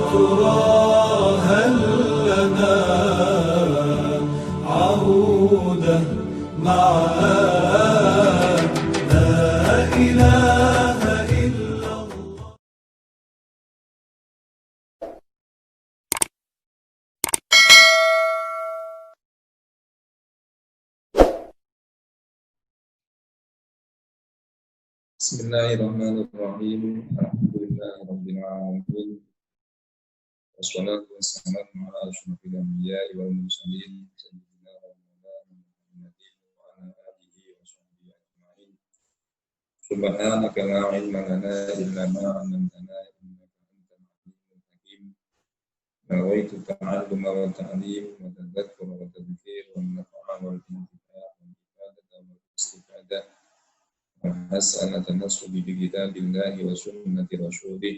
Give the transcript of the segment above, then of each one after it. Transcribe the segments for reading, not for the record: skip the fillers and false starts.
ترى هل لنا عودة معاد لا إله إلا الله. Bismillahirrahmanirrahim. Alhamdulillahirabbil alamin. Wassalatu wassalamu ala asyrofil anbiya'i wal mursalin sayyidina wa maulana Muhammadin wa ala alihi wa sahbihi ajma'in. Subhanaka la ilma lana illa ma 'allamtana innaka antal alimul hakim. Nawaitu ta'alluma wa ta'lim wa tadhakkura wa tadhkir wa nafa'a wal intifa' wal ibadah wal istifadah. وحسن التنصب بكتاب الله وسنة رسوله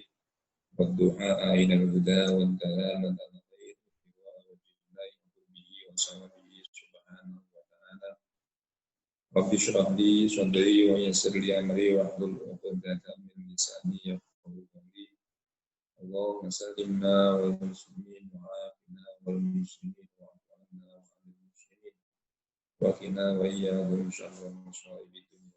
والدعاء إلى الهدى والدلالة على الخير ووجه الله وقربه وصوابه سبحانه وتعالى. رب اشرح لي صدري ويسر لي أمري واحلل عقدة من لساني يفقهوا قولي. اللهم سلمنا والمسلمين وعافنا والمسلمين واعف عنا وعن المسلمين وقنا وإياهم شر مصائب الدنيا.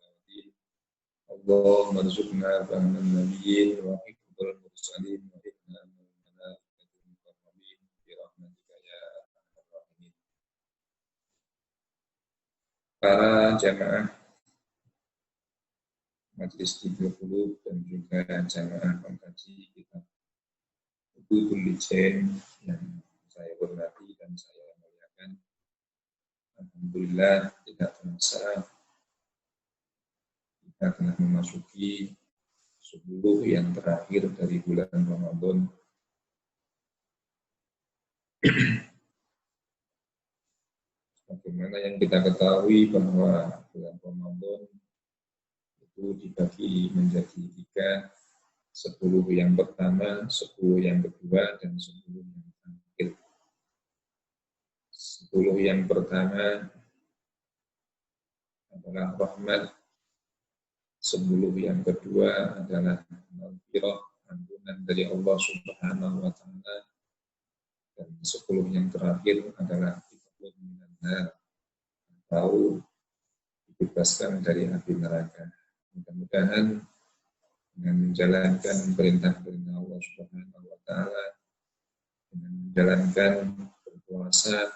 اللهم ارزقنا فهم النبيين وحفظ المرسلين وإنا من الملائكة المقربين برحمتك يا أرحم الراحمين. Para jamaah Majelis Tidur Qulub dan juga jamaah pengkaji kitab Hududul Lijen yang saya hormati dan saya muliakan. Alhamdulillah tidak terasa kita telah memasuki 10 yang terakhir dari bulan Ramadan. Bagaimana yang kita ketahui bahwa bulan Ramadan itu dibagi menjadi 3, 10 yang pertama, 10 yang kedua, dan 10 yang terakhir. 10 yang pertama adalah rahmat, 10 yang kedua adalah maghfirah, ampunan dari Allah Subhanahu wa taala, dan 10 yang terakhir adalah fitnah minan nar, atau dibebaskan dari api neraka. Mudah-mudahan dengan menjalankan perintah-perintah Allah Subhanahu wa taala, dengan menjalankan berpuasa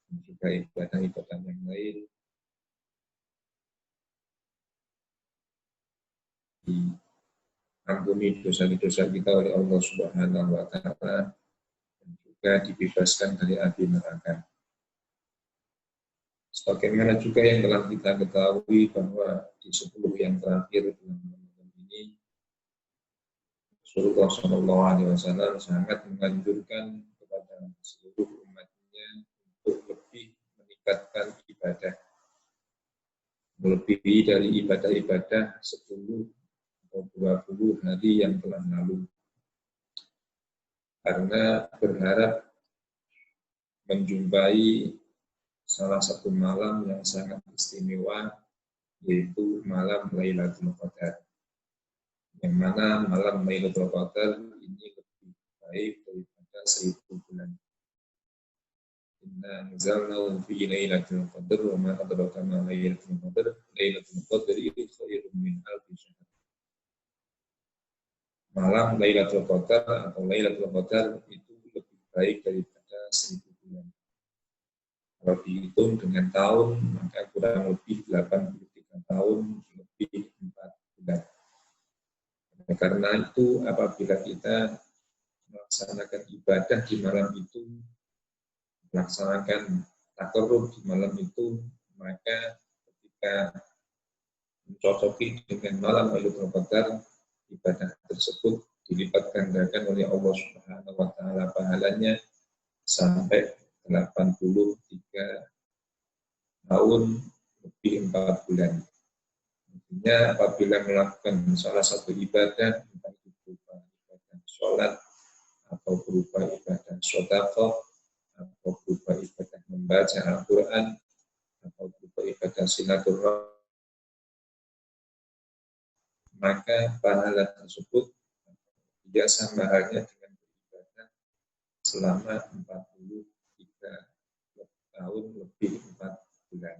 dan juga ibadah-ibadah yang lain, diampuni dosa-dosa kita oleh Allah Subhanahu wa taala dan juga dibebaskan dari api neraka. Sebagaimana juga yang telah kita ketahui bahwa di 10 yang terakhir bulan Ramadan ini Rasulullah SAW sangat menganjurkan kepada seluruh umatnya untuk lebih meningkatkan ibadah, melebihi dari ibadah-ibadah 10 atau 20 hari yang telah lalu, karena berharap menjumpai salah satu malam yang sangat istimewa, yaitu malam Lailatul Qadar, yang mana malam Lailatul Qadar ini lebih baik daripada 1000 bulan. Inna anzalnahu fi Lailatul Qadar wa ma adraka ma Lailatul Qadar. Lailatul Qadri khairun min alfi syahr. Malam Lailatul Qadar atau Lailatul Qadar itu lebih baik daripada 1000 bulan. Kalau dihitung dengan tahun, maka kurang lebih 83 tahun, lebih 4 bulan. Karena itu, apabila kita melaksanakan ibadah di malam itu, melaksanakan takarrub di malam itu, maka ketika mencocoki dengan malam Lailatul Qadar, ibadah tersebut dilipat gandakan oleh Allah Subhanahu wa taala pahalanya sampai 83 tahun lebih 4 bulan. Artinya apabila melakukan salah satu ibadah, entah itu berupa ibadah sholat, atau berupa ibadah sedekah, atau berupa ibadah membaca Al-Quran, atau berupa ibadah silaturahmi, maka pahala tersebut tidak sama halnya dengan beribadah selama 43 tahun lebih 4 bulan.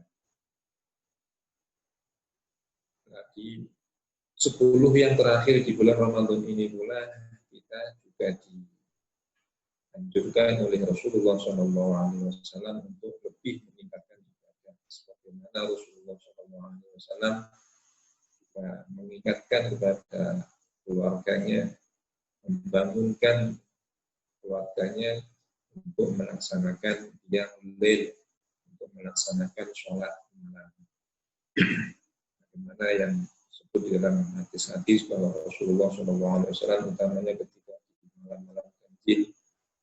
Di 10 yang terakhir di bulan Ramadan ini pula kita juga dianjurkan oleh Rasulullah SAW untuk lebih meningkatkan ibadah. Sebagaimana Rasulullah SAW juga mengingatkan kepada keluarganya, membangunkan keluarganya untuk melaksanakan qiyamul lail, untuk melaksanakan sholat malam. Bagaimana yang disebut di dalam hadis-hadis bahwa Rasulullah SAW utamanya ketika di malam-malam ganjil,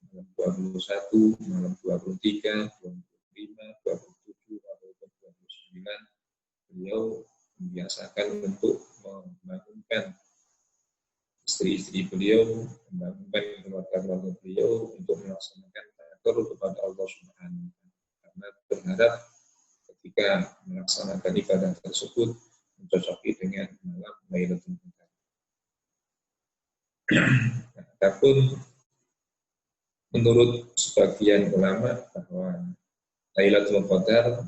malam 21, malam 23, 25, 27, atau 29, beliau membiasakan untuk membangunkan istri-istri beliau, membangunkan keluarga-keluarga beliau untuk melaksanakan takarrub kepada Allah Subhanahu wa Ta'ala. Karena berharap ketika melaksanakan ibadah tersebut mencocoki dengan malam Lailatul Qadar. Adapun menurut sebagian ulama bahwa Lailatul Qadar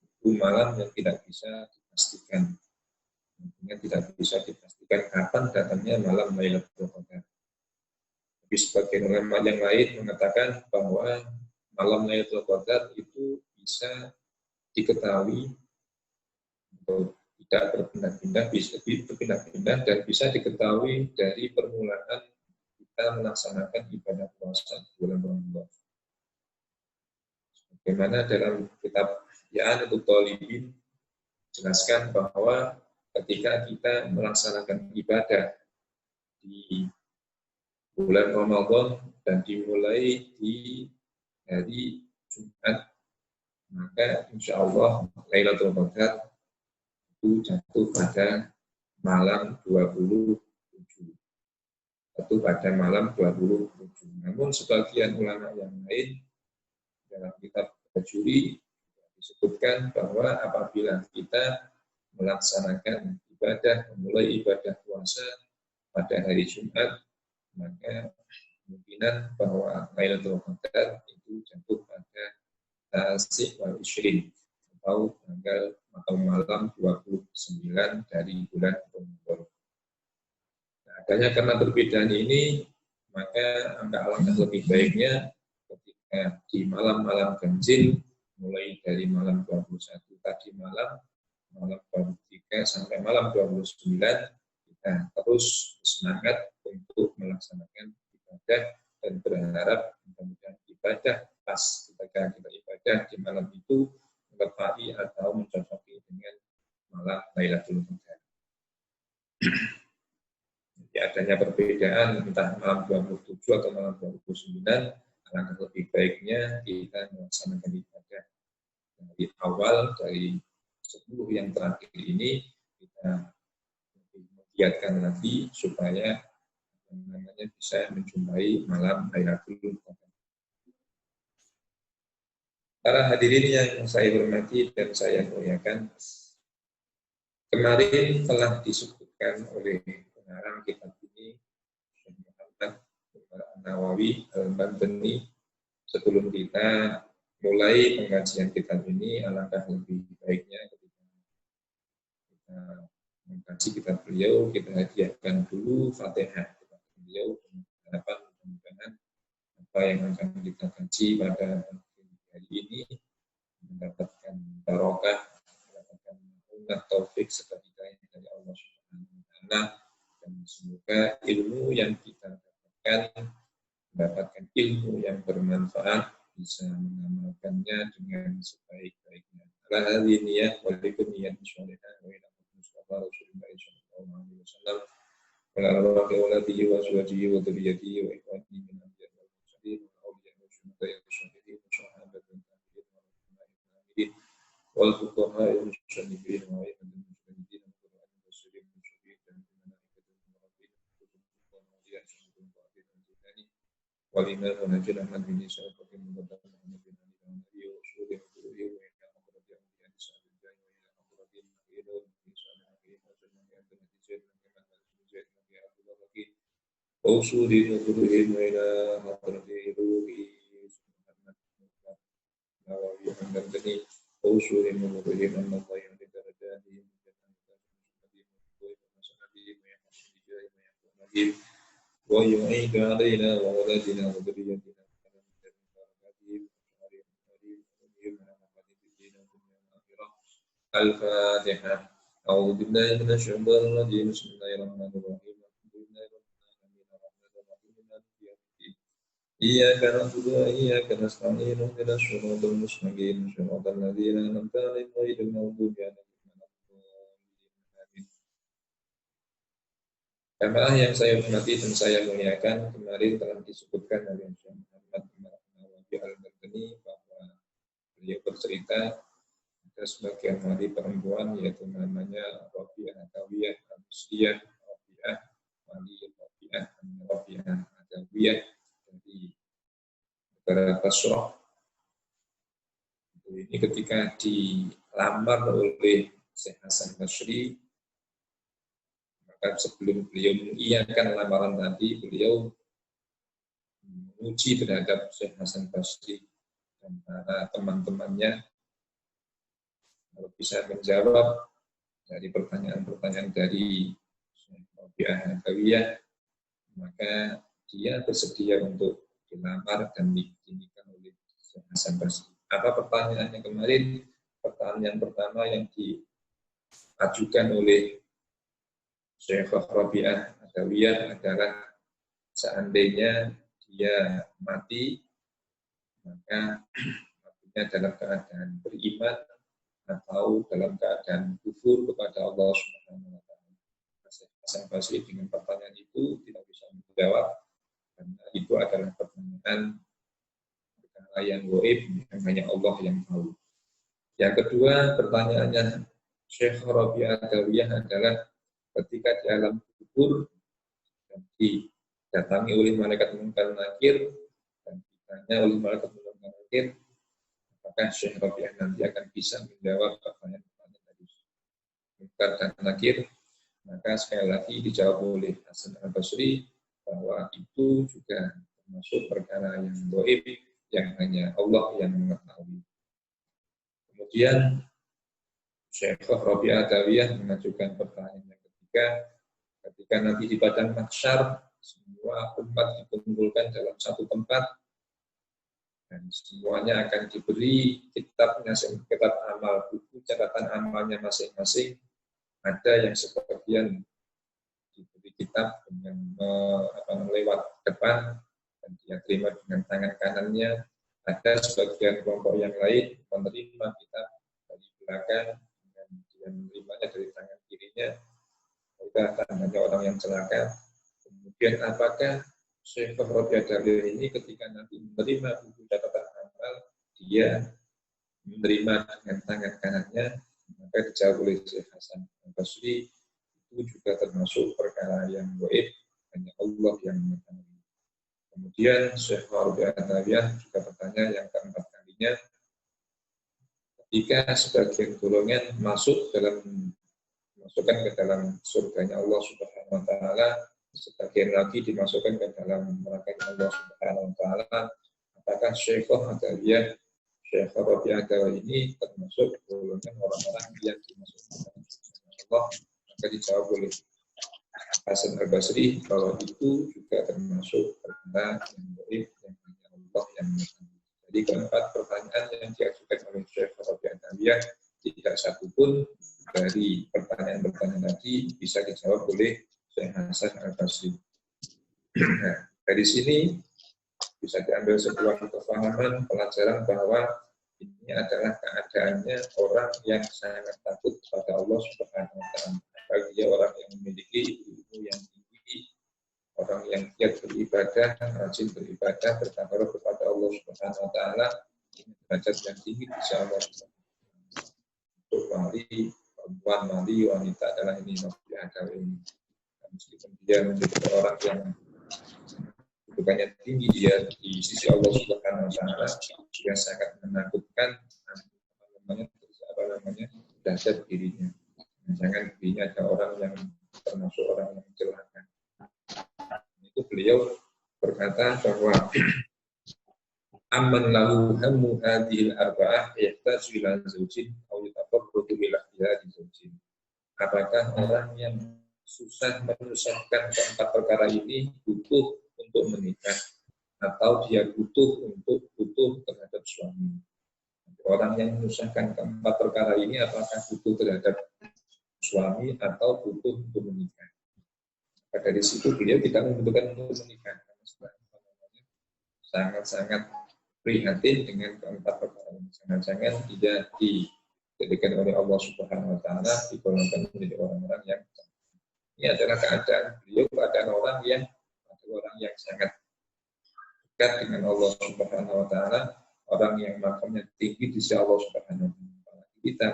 itu malam yang tidak bisa dipastikan. Artinya tidak bisa dipastikan kapan datangnya malam Lailatul Qadar. Tapi sebagian ulama yang lain mengatakan bahwa malam Lailatul Qadar itu bisa diketahui atau tidak berpindah-pindah, bisa berpindah-pindah dan bisa diketahui dari permulaan kita melaksanakan ibadah puasa bulan Ramadan. Bagaimana dalam kitab I'anatul Talibin jelaskan bahwa ketika kita melaksanakan ibadah di bulan Ramadan dan dimulai di hari Jumat, maka insya Allah Lailatul Qadar itu jatuh pada malam 27. Jatuh pada malam 27. Namun sebagian ulama yang lain dalam kitab Juri disebutkan bahwa apabila kita melaksanakan ibadah, memulai ibadah puasa pada hari Jumat, maka kemungkinan bahwa Lailatul Qadar itu jatuh pada Tasik wal Ishrin atau tanggal atau malam 29 dari bulan Ramadan. Nah, adanya karena perbedaan ini, maka alangkah lebih baiknya ketika di malam-malam ganjil mulai dari malam 21 tadi malam 23 sampai malam 29 kita terus semangat untuk melaksanakan ibadah dan berharap mudah-mudahan ibadah pas ketika kita ibadah di malam itu menepati atau mencocoki dengan malam Lailatul Qadar. Jadi adanya perbedaan entah malam 27 atau malam 29, alangkah lebih baiknya kita melaksanakan ibadah dari awal, dari 10 yang terakhir ini kita lebih menggiatkan lagi supaya bisa menjumpai malam Lailatul Qadar. Para hadirin yang saya hormati dan saya muliakan, kemarin telah disebutkan oleh pengarang kitab ini, Syekh Muhammad Nawawi Al-Bantani, sebelum kita mulai pengajian kitab ini, alangkah lebih baiknya ketika kita mengkaji kitab beliau, kita hadiahkan dulu Fatihah kepada beliau dengan harapan mudah-mudahan apa yang akan kita kaji pada hari ini mendapatkan barokah, mendapatkan rahmat taufik seperti dari Allah Subhanahu wa Ta'ala, dan semoga ilmu yang kita mendapatkan ilmu yang bermanfaat, bisa mengamalkannya dengan sebaik-baiknya. Ala hadhihi niyyah wa likulli niyyatin shalihah wa ila Mustafa Rasulullah sallallahu alaihi wasallam wa ala alihi wa sahbihi wa azwajihi wa dzurriyyatihi wa ikhwanihi min al-anbiya'i wal mursalin wa awliya'i wa syuhada'i wa shahidin wa sahabatin tabi'in wa ulama'i wal fuqaha'i wal muslimin wa a'immatil mujtahidin wa qurra'il muslimin wa syuhada'i dan malaikatil muqarrabin wa awliya'i والإمام ونجل أحمد بن إسحاق وكم مبدأ محمد بن علي النبي ورسوله وقلوه وإلى أقرب أولياء نساء الجاه وإلى أقرب المقيل ومن إسحاق الحكيم وسلم بأنت نتيجة من كما زيد بن عبد الله أوصوا نذورهم إلى حضرة روحي سبحانه وتعالى وبحمده أوصوا نذورهم أن الله يهدي درجاتهم ويعيد علينا وولدنا وذريتنا الفاتحة. أعوذ بالله من الشيطان الرجيم. بسم الله الرحمن الرحيم. الحمد لله رب العالمين الرحمن الرحيم مالك يوم الدين. إياك نعبد وإياك نستعين اهدنا الصراط المستقيم صراط الذين أنعمت عليهم غير المغضوب عليهم ولا الضالين. Jamaah yang saya hormati dan saya muliakan, kemarin telah disebutkan oleh Syekh Muhammad Nawawi Al-Badani bahwa beliau bercerita ada sebagian wali perempuan yaitu namanya Rabi'ah Adawiyah Al-Musliyah, Rabi'ah wali Rabi'ah Adawiyah dari negara Basrah. Ini ketika dilamar oleh Syekh Hasan Basri, maka sebelum beliau mengiyakan lamaran tadi, beliau menguji terhadap Syekh Hasan Basri dan para teman-temannya kalau bisa menjawab dari pertanyaan-pertanyaan dari Syekh Rabi'ah Adawiyah, maka dia bersedia untuk dilamar dan dinikahkan oleh Syekh Hasan Basri. Apa pertanyaannya kemarin? Pertanyaan pertama yang diajukan oleh Syekh Rabi'ah Adawiyah adalah seandainya dia mati, maka matinya dalam keadaan beriman atau dalam keadaan kufur kepada Allah Subhanahu wa taala. Syekh Hasan Basri dengan pertanyaan itu tidak bisa menjawab karena itu adalah pertanyaan perkara yang gaib yang hanya Allah yang tahu. Yang kedua, pertanyaannya Syekh Rabi'ah Adawiyah adalah ketika di alam kubur dan didatangi oleh malaikat Munkar Nakir dan ditanya oleh malaikat Munkar Nakir, apakah Syekh Rabi'ah nanti akan bisa menjawab pertanyaan-pertanyaan tadi Munkar dan Nakir? Maka sekali lagi dijawab oleh Hasan Al-Basri bahwa itu juga termasuk perkara yang gaib yang hanya Allah yang mengetahui. Kemudian Syekh Rabi'ah Adawiyah mengajukan pertanyaan yang ketiga, ketika nanti di padang mahsyar semua umat dikumpulkan dalam satu tempat dan semuanya akan diberi kitab amal, buku catatan amalnya masing-masing. Ada yang sebagian diberi kitab dengan lewat depan dan dia terima dengan tangan kanannya. Ada sebagian kelompok yang lain menerima kitab dari belakang dan dia menerimanya dari tangan kirinya. Mereka akan hanya orang yang celaka. Kemudian apakah Syekh Rabi'ah Adawiyah ini ketika nanti menerima buku catatan amal, dia menerima dengan tangan kanannya, maka dijawab oleh Syekh Hasan Al-Basri, itu juga termasuk perkara yang gaib, hanya Allah yang mengetahui. Kemudian Syekh Rabi'ah Adawiyah juga bertanya yang keempat kalinya, ketika sebagian golongan masukkan ke dalam surganya Allah Subhanahu wa taala, sebagian lagi dimasukkan ke dalam neraka Allah Subhanahu wa taala, apakah Syekh Adawiyah Syekh Rabi'ah Adawiyah ini termasuk golongan orang-orang yang dimasukkan ke dalam surga Allah? Maka dijawab oleh Hasan Al-Basri bahwa itu juga termasuk perkara yang gaib yang hanya Allah yang mengetahui. Jadi keempat pertanyaan yang diajukan oleh Syekh Rabi'ah Adawiyah tidak satupun dari pertanyaan-pertanyaan tadi bisa dijawab oleh Syekh Hasan Al-Basri. Nah, dari sini bisa diambil sebuah kefahaman pelajaran bahwa ini adalah keadaannya orang yang sangat takut kepada Allah Subhanahu wa taala. Bagi dia orang yang memiliki ilmu yang tinggi, orang yang giat beribadah, rajin beribadah, bertakwa kepada Allah Subhanahu wa taala, ini derajat yang tinggi insya Allah. Untuk wali, perempuan wali, wanita adalah ini Rabi'ah Adawiyah ini. Meskipun dia menjadi orang yang kedudukannya tinggi dia di sisi Allah Subhanahu wa taala, dia sangat menakutkan derajat dirinya. Jangan dirinya ada orang yang termasuk orang yang celaka. itu beliau berkata bahwa amman lahu hammu hadhil arba'ah yahtaju ila zaujin aw yatafarradu ila ikhtiyari zaujin. Apakah orang yang susah menyusahkan keempat perkara ini butuh untuk menikah atau dia butuh terhadap suami? Orang yang menyusahkan keempat perkara ini apakah butuh terhadap suami atau butuh untuk menikah? Maka dari situ beliau tidak membutuhkan untuk menikah karena sangat-sangat prihatin dengan keempat perkara ini. Jangan-jangan tidak dijadikan oleh Allah Subhanahu Wa Taala digolongkan menjadi orang-orang yang ini adalah keadaan beliau, keadaan orang yang sangat dekat dengan Allah Subhanahu Wa Taala, orang yang makamnya tinggi di sisi Allah Subhanahu Wa Taala. Kita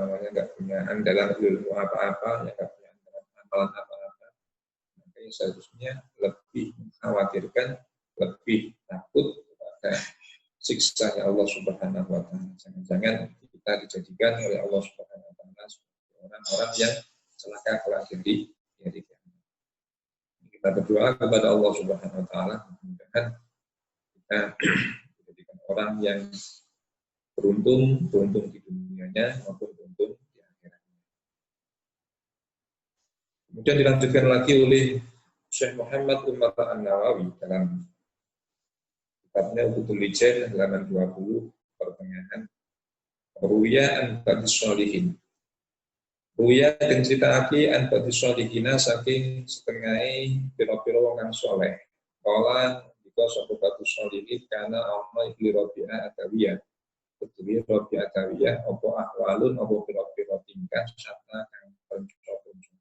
nggak punya andalan ilmu apa-apa, ya nggak punya andalan amalan apa-apa, makanya seharusnya lebih mengkhawatirkan, lebih takut kepada siksanya Allah Subhanahu Wa Taala. Jangan-jangan kita dijadikan oleh Allah Subhanahu Wa Taala sebagai orang-orang yang celaka kelak di hari kiamat. Kita berdoa kepada Allah Subhanahu Wa Taala, mudah-mudahan kita dijadikan orang yang beruntung di dunianya maupun beruntung di akhiratnya. Kemudian dilanjutkan lagi oleh Syekh Muhammad Umar An-Nawawi dalam kitabnya Ubutul Lijen halaman 20 pertengahan. Ruya an ba'dis sholihin. Ruya dan cerita aki an ba'dis sholihina saking setengah pira-pira wong kang saleh. Kala jika sapa ba'dis sholihin kana Allah ibli Rabi'ah Adawiyah. Kedua Rabi'ah Adawiyah apa ahwalun apa pira-pira tingkah sarta kang penco-penco.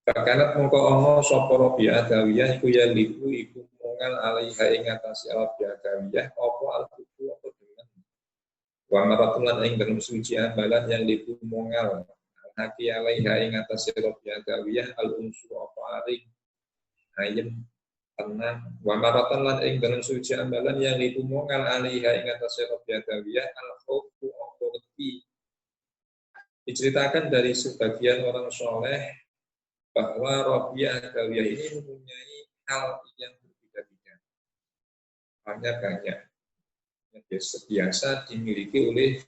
Kakanat mongko ana sapa Rabi'ah Adawiyah iku ya liku iku mungal alaiha ing atase Rabi'ah Adawiyah apa al-kufu apa dengan wa maratulan ing dalam suci amalan yang liku mungal haki alaiha ing atase Rabi'ah Adawiyah al-unsu apa aring ayem tenang wa maratan lan ing dalam suci amalan yang liku mungal alaiha ing atase Rabi'ah Adawiyah al-khawfu apa wedi. Diceritakan dari sebagian orang soleh bahwa Rabi'ah Adawiyah ini mempunyai hal yang berbeda-beda. Hanya banyak yang biasa dimiliki oleh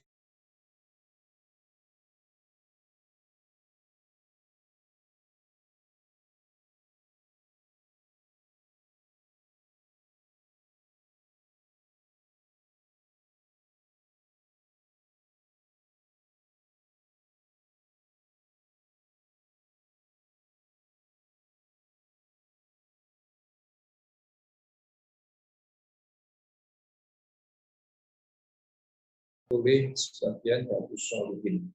sebagian bagus solihin.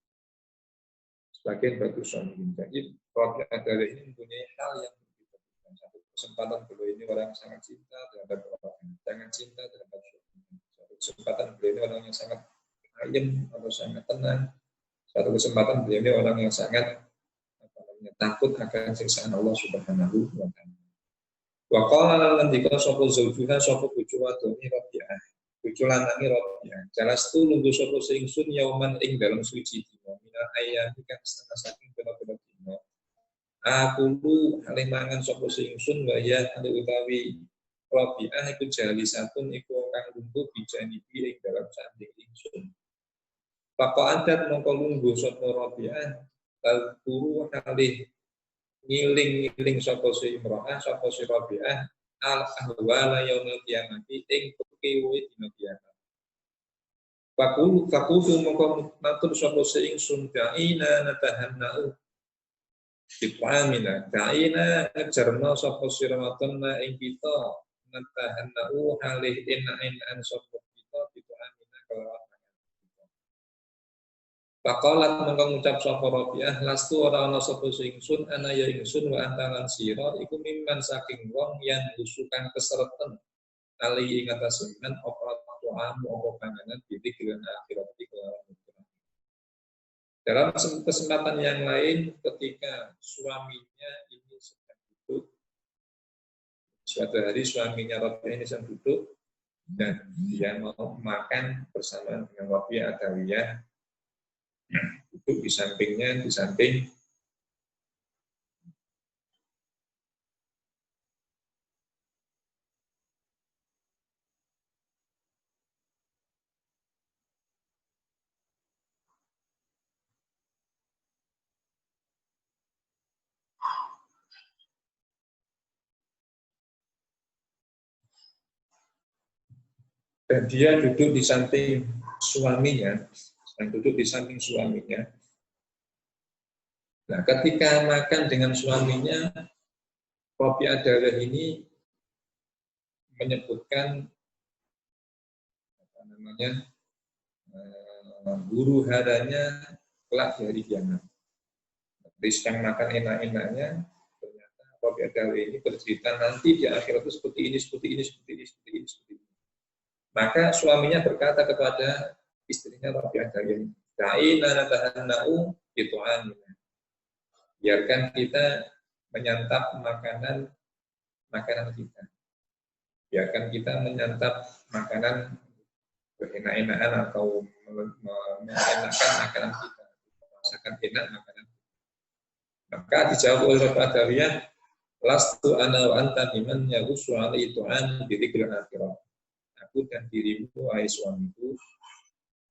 Sebagian bagus solihin. Jadi Rabi'ah Adawiyah ini mempunyai hal yang berbeda-beda. Satu kesempatan beliau ini orang yang sangat cinta terhadap orang, sangat cinta terhadap suaminya. Satu kesempatan beliau ini orang yang sangat ayem atau sangat tenang. Satu kesempatan beliau ini orang yang sangat takut akan siksaan Allah Subhanahu wa Ta'ala. Wa qala lan dikira sapa zaujuha sapa bojo wadone Rabi'ah. Bojo lanange Rabi'ah. Jalastu lungguh sapa ingsun yauman ing dalem suci dina minal ayyami kang setengah saking pira-pira dina. Aku hale mangan sapa ingsun wa ya utawi Rabi'ah iku jalisatun iku kang lungguh bijanibi ing dalem sanding ingsun. Papa adat mongko lungguh sapa Rabi'ah al-guru halih ngiling-ngiling sapa imro'ah sapa Rabi'ah al-ahwala yaumil qiyamati ing kekiwe dina kiamat. Fakulu mongko matur sapa ingsun da'ina natahanna'u bit'amina da'ina ajarna sapa siramatna ing kita natahanna'u halih enak-enakan sapa kita bit'amina kelawan Faqalat mongko ngucap sapa Rabi'ah lastu ora ana sapa ingsun ana ya ingsun wa antalan sira iku mimman saking wong yang usukan kesereten ali ing atas iman apa tuamu apa panganan bidik lan akhirat kelawan. Dalam kesempatan yang lain ketika suaminya ini sedang duduk suatu hari suaminya Rabi'ah ini sedang duduk dan dia mau makan bersama dengan Rabi'ah Adawiyah duduk di samping dan dia duduk di samping suaminya, Nah, ketika makan dengan suaminya, Rabi' Adawiyah ini menyebutkan huru haranya kelak di hari kiamat. Jadi sedang makan enak-enaknya, ternyata Rabi' Adawiyah ini bercerita nanti di akhirat itu seperti ini. Maka suaminya berkata kepada istrinya Rabi' Adawiyah ini, "Ta'ina natahanna'u bitu'anina." Biarkan kita menyantap makanan kita. Biarkan kita menyantap makanan enak-enakan atau mengenakan makanan kita. Masakan enak makanan kita. Maka dijawab oleh Rabi' Adawiyah, "Lastu ana wa anta biman yaghussu 'alaihi tu'an bi dzikril akhirah." Aku dan dirimu, wahai suamiku,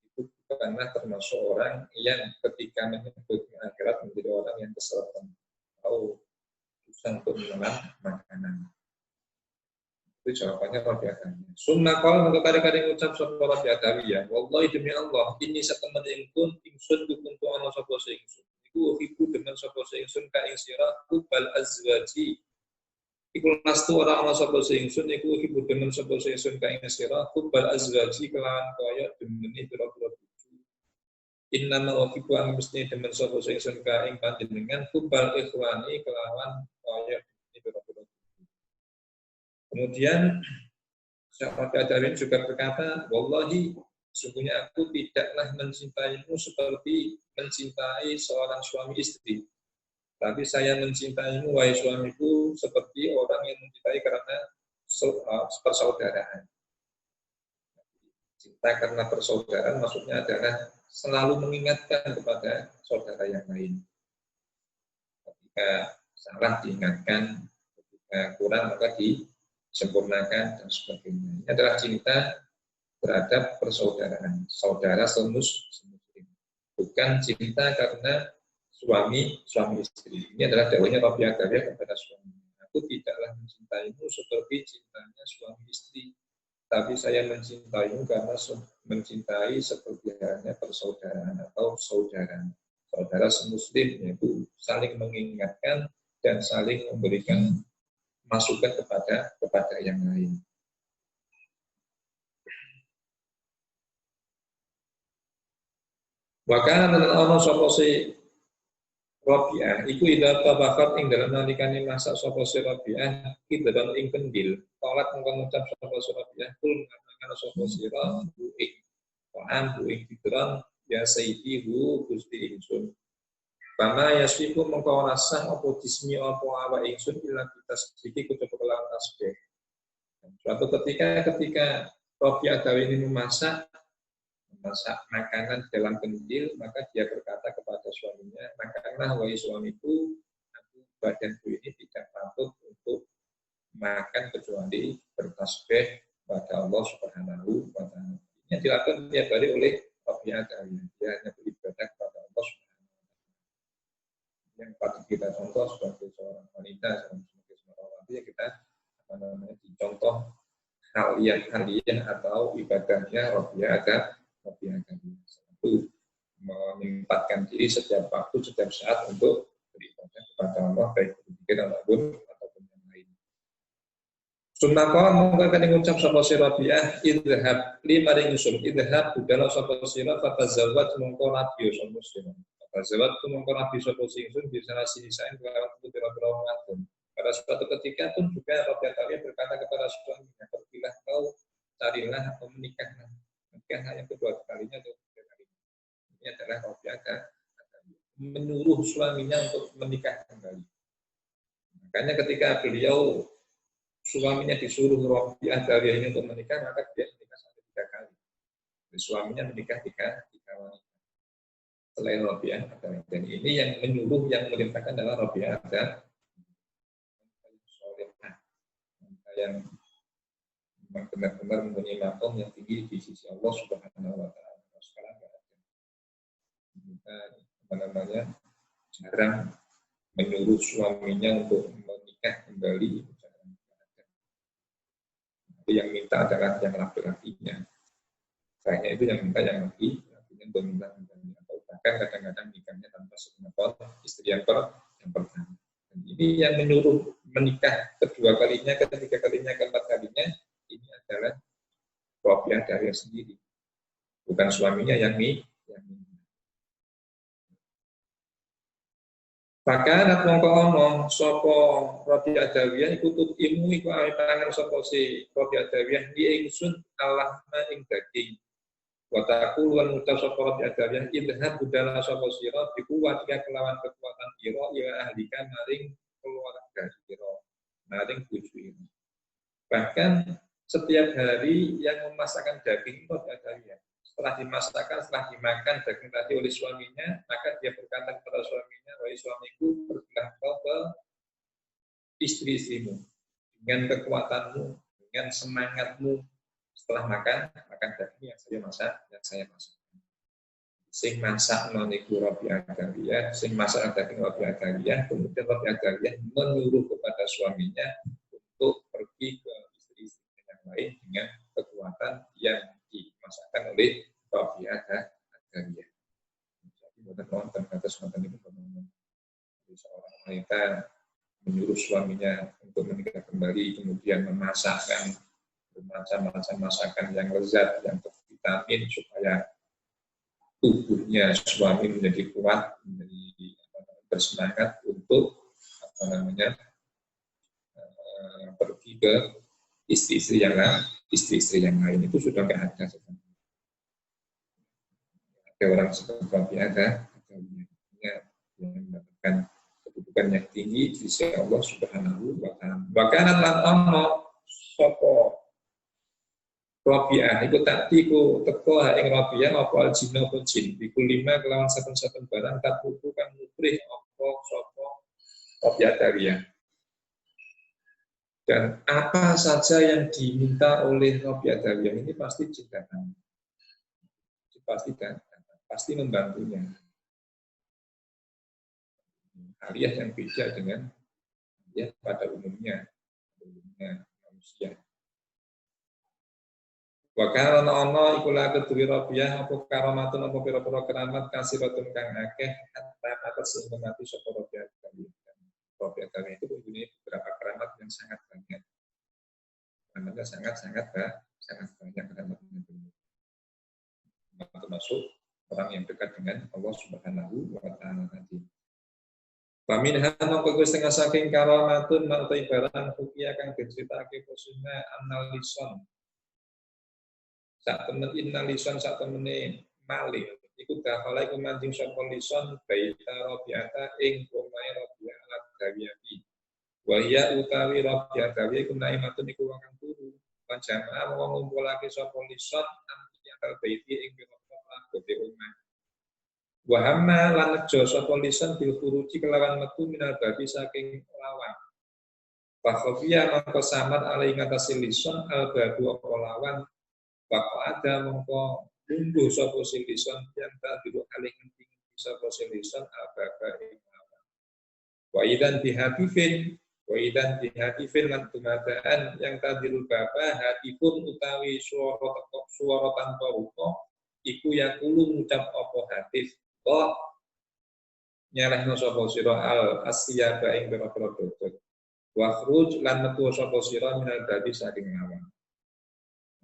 itu bukanlah termasuk orang yang ketika menyebut akhirat menjadi orang yang keseratan atau susah untuk mengenal makanan. Itu jawabannya Rabi' Adawiyah. Summa qala maka kadang-kadang ucap sapa Rabi' Adawiyah, wallahi demi Allah, ini satemen ingsun kuntu ana sapa ingsun. Iku iku dengan sapa ingsun ka ing sira bal azwaji. Iku lastu ora ana sapa ingsun iku iku dengan sapa ingsun ka ing sira bal azwaji kelawan kaya demene pira-pira bojo. Innama waqifu ang mesti demen sapa ingsun ka ing panjenengan bal ikhwani kelawan kaya demene pira-pira. Kemudian Rabi' Adawiyah juga berkata, wallahi, sesungguhnya aku tidaklah mencintaimu seperti mencintai seorang suami istri. Tapi saya mencintaimu, wahai suamiku, seperti orang yang mencintai karena persaudaraan. Cinta karena persaudaraan maksudnya adalah selalu mengingatkan kepada saudara yang lain. Ketika salah diingatkan, ketika kurang maka disempurnakan dan sebagainya. Ini adalah cinta terhadap persaudaraan, saudara semuslim. Bukan cinta karena suami istri. Ini adalah dawahnya Rabi' Adawiyah kepada suami. Aku tidaklah mencintaimu seperti cintanya suami istri, tapi saya mencintaimu karena mencintai seperti halnya persaudaraan atau saudara semuslim, yaitu saling mengingatkan dan saling memberikan masukan kepada yang lain. Wakana dan ono sapa si Rabi'ah iku idza tabakat ing dalam nalikane masak sapa si Rabi'ah idza ing kendil salat mengko ngucap sapa si Rabi'ah kul ngatakan sapa sira buing ta'am buing diteran ya sayyidi hu gusti ingsun bama yasfiku mengko rasah apa dismi apa awak ingsun ila kita sedikit kudu kelawan tasbih. Suatu ketika Rabi'ah Adawiyah ini memasak makanan dalam kendil, maka dia berkata kepada suaminya, makanlah wahai suamiku, aku badanku ini tidak patut untuk makan kecuali bertasbih pada Allah Subhanahu wa Ta'ala. Ini dilakukan tiap hari oleh Rabi'ah Adawiyah. Dia hanya beribadah kepada Allah Subhanahu wa Ta'ala. Yang patut kita contoh sebagai seorang wanita, sebagai seorang wanita, kita dicontoh hal-hal atau ibadahnya Rabi'ah Adawiyah. Satu, menempatkan diri setiap waktu, setiap saat untuk beribadah kepada Allah, baik berzikir ataupun yang lain. Sunnah mongko kene ngucap sapa sira Rabi'ah idhab lima ring usul idhab budal sapa sira fatazawwaj mongko nabi sapa sira. Fatazawwaj mongko nabi sapa ingsun bisa sisisain kelawan pira-pira wadon. Pada suatu ketika pun juga Rabi'ah Adawiyah berkata kepada suaminya, "Pergilah kau carilah atau menikahlah." Mungkin hanya kedua kalinya atau ketiga kalinya. Ini adalah Rabi'ah Adawiyah menyuruh suaminya untuk menikah kembali. Makanya ketika suaminya disuruh Rabi'ah Adawiyah ini untuk menikah, maka dia menikah sampai 3 kali. Jadi, suaminya menikah 3 wanita selain Rabi'ah Adawiyah. Dan ini yang menyuruh, yang memerintahkan adalah Rabi'ah Adawiyah. Yang benar-benar mempunyai makom yang tinggi di sisi Allah Subhanahu wa Ta'ala. Sekarang tidak ada. Kita jarang menyuruh suaminya untuk menikah kembali. Tapi yang minta adalah yang laki-lakinya. Banyak itu yang minta yang laki, lakinya dominan atau bahkan kadang-kadang nikahnya tanpa sepengetahuan istri yang pertama. Dan ini yang menyuruh menikah kedua kalinya, ketiga kalinya, keempat kalinya, ini adalah Rabi'ah Adawiyah sendiri, bukan suaminya yang minta. Bahkan mongko ngomong sapa Rabi'ah Adawiyah iku ilmu iku awet tangan sapa si Rabi'ah Adawiyah di ingsun Allah ing daging. Wa taqul lan uta sapa Rabi'ah Adawiyah idhab budala sapa sira dikuwat ya kelawan kekuatan ira ya ahlika maring keluarga sira, maring bojo ira. Bahkan setiap hari yang memasakkan daging itu Rabi'ah Adawiyah. Setelah dimasakkan, setelah dimakan daging tadi oleh suaminya, maka dia berkata kepada suaminya, wahai suamiku, pergilah kau ke istri-istrimu dengan kekuatanmu, dengan semangatmu. Setelah makan daging yang saya masak. Sing masak noniku Rabi'ah Adawiyah, sing masak daging Rabi'ah Adawiyah, kemudian Rabi'ah Adawiyah menyuruh kepada suaminya untuk pergi ke istri-istri yang lain dengan kekuatan yang dimasakkan oleh Rabi'ah Adawiyah. Jadi bukan nonton kata semacam itu, seorang wanita menyuruh suaminya untuk menikah kembali, kemudian memasakkan bermacam-macam masakan yang lezat, yang bervitamin supaya tubuhnya suami menjadi kuat, menjadi bersemangat untuk pergi ke istri-istri yang lain itu sudah nggak ada sebenarnya. Ada orang seperti Rabi'ah yang mendapatkan kedudukan yang tinggi di sisi Allah Subhanahu wa Ta'ala. Bahkan lan ana sapa Rabi'ah iku taktiku teko ing Rabi'ah apa aljin apa jin iku 5 kelawan saben-saben barang tak buku kan mutrih apa sapa Rabi'ah Adawiyah. Dan apa saja yang diminta oleh Rabi'ah Adawiyah ini pasti jin datang. Pasti membantunya. Alias yang beda dengan ya pada umumnya manusia. Wa kana ana iku la kedue Rabi'ah apa karamatun apa pira-pira keramat kasiratun kang akeh hatta atas sing mati sapa Rabi'ah Adawiyah. Rabi'ah Adawiyah itu mempunyai beberapa keramat yang sangat banyak. Keramatnya sangat banyak keramatnya. Termasuk orang yang dekat dengan Allah Subhanahu wa Ta'ala tadi. Paminha mongko setengah saking karamatun martai barang hukia kang diceritake posuna analison. Sak temen innalison sak temene maling iku dakhala iku mancing sapa lison baita Rabi'ah ing omahe Rabi'ah Adawiyah. Wa hiya utawi Rabi'ah Adawiyah iku naimatun iku wong kang turu. Panjamaah wong ngumpulake sapa lison antal baiti ing bote omah. Wa hamma lan nejo sapa lisan bil khuruji kelawan metu minal babi saking lawan. Fa khafiya mangko samar alai ngatasi lisan al babu apa lawan. Wa ada mangko lungguh sapa lisan yang tak dilu alih ngenting sapa lisan al baba ing lawan. Wa idan bihatifin lan tumadaan yang tadilu baba hatifun utawi suara tanpa rupa iku yakulu ngucap apa hatif kok nyalehno sapa sira al asyaba ing pira-pira dodot wa khruj lan metu sapa sira minal babi saking lawan.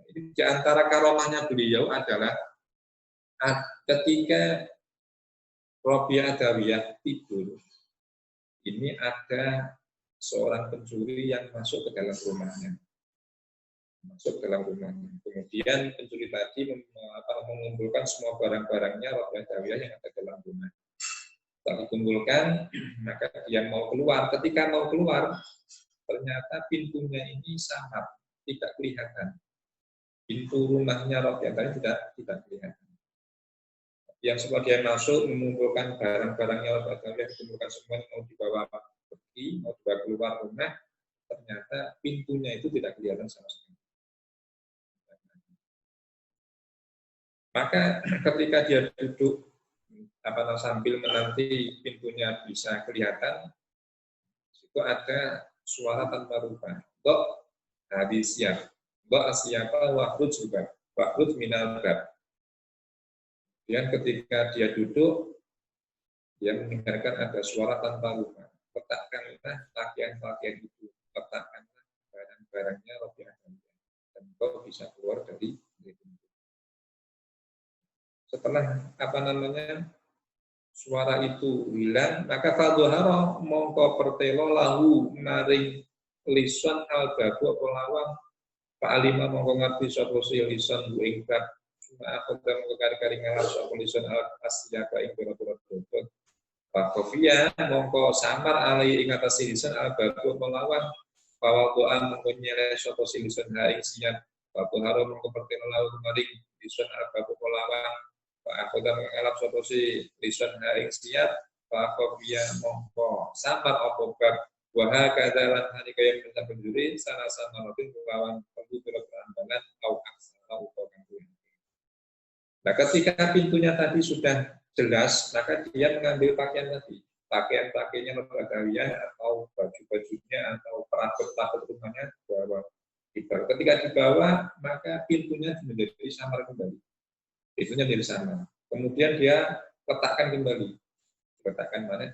Ini di antara karomahnya beliau adalah ketika Rabi'ah Adawiyah tidur, ini ada seorang pencuri yang masuk ke dalam rumahnya. Kemudian pencuri tadi mengumpulkan semua barang-barangnya Rabi'ah Adawiyah yang ada dalam rumah. Setelah dikumpulkan, maka dia mau keluar. Ketika mau keluar, ternyata pintunya ini samar, tidak kelihatan. Pintu rumahnya Rabi'ah Adawiyah tidak kelihatan. Yang setelah dia masuk, mengumpulkan barang-barangnya Rabi'ah Adawiyah, dikumpulkan semua mau dibawa pergi, mau dibawa keluar rumah, ternyata pintunya itu tidak kelihatan sama sekali. Maka ketika dia duduk sambil menanti pintunya bisa kelihatan, itu ada suara tanpa rupa. Dok, hadis siap. Dok siapa wahud juga. Wa'ud minal bab. Dan ketika dia duduk, dia mendengarkan ada suara tanpa rumah. Letakkanlah pakaian-pakaian itu. Letakkanlah barang-barangnya Rabi'ah kalian. Dan kau bisa keluar dari pintu. Setelah suara itu hilang, maka fadhahara mongko pertelo lahu maring lisan al-babu apa lawang fa'alima mongko ngerti sapa si lisan bu ing bab cuma aku dan kari-kari ngarap sapa lisan al-asyaka ing pira-pira bobot Fakofia mongko samar alai ing atas lisan al-babu apa lawang fawatu'an mongko nyeleh sapa si lisan ha ing siap fadhahara mongko pertelo lahu maring lisan al-babu apa lawang aku dan mengalap sapa si lisan ha ing siap fakofia mongko samar apa bab wahai kadalan hari kaya minta penjuri sana sama rotin lawan penjuri berambalan au aksara atau kangguan. Nah, ketika pintunya tadi sudah jelas, maka dia mengambil pakaian tadi, pakaiannya Nabawiyah atau baju-bajunya atau perabot-perabot rumahnya dibawa. Ketika dibawa, maka pintunya menjadi samar kembali. Pintunya menjadi samar. Kemudian dia letakkan kembali. Letakkan mana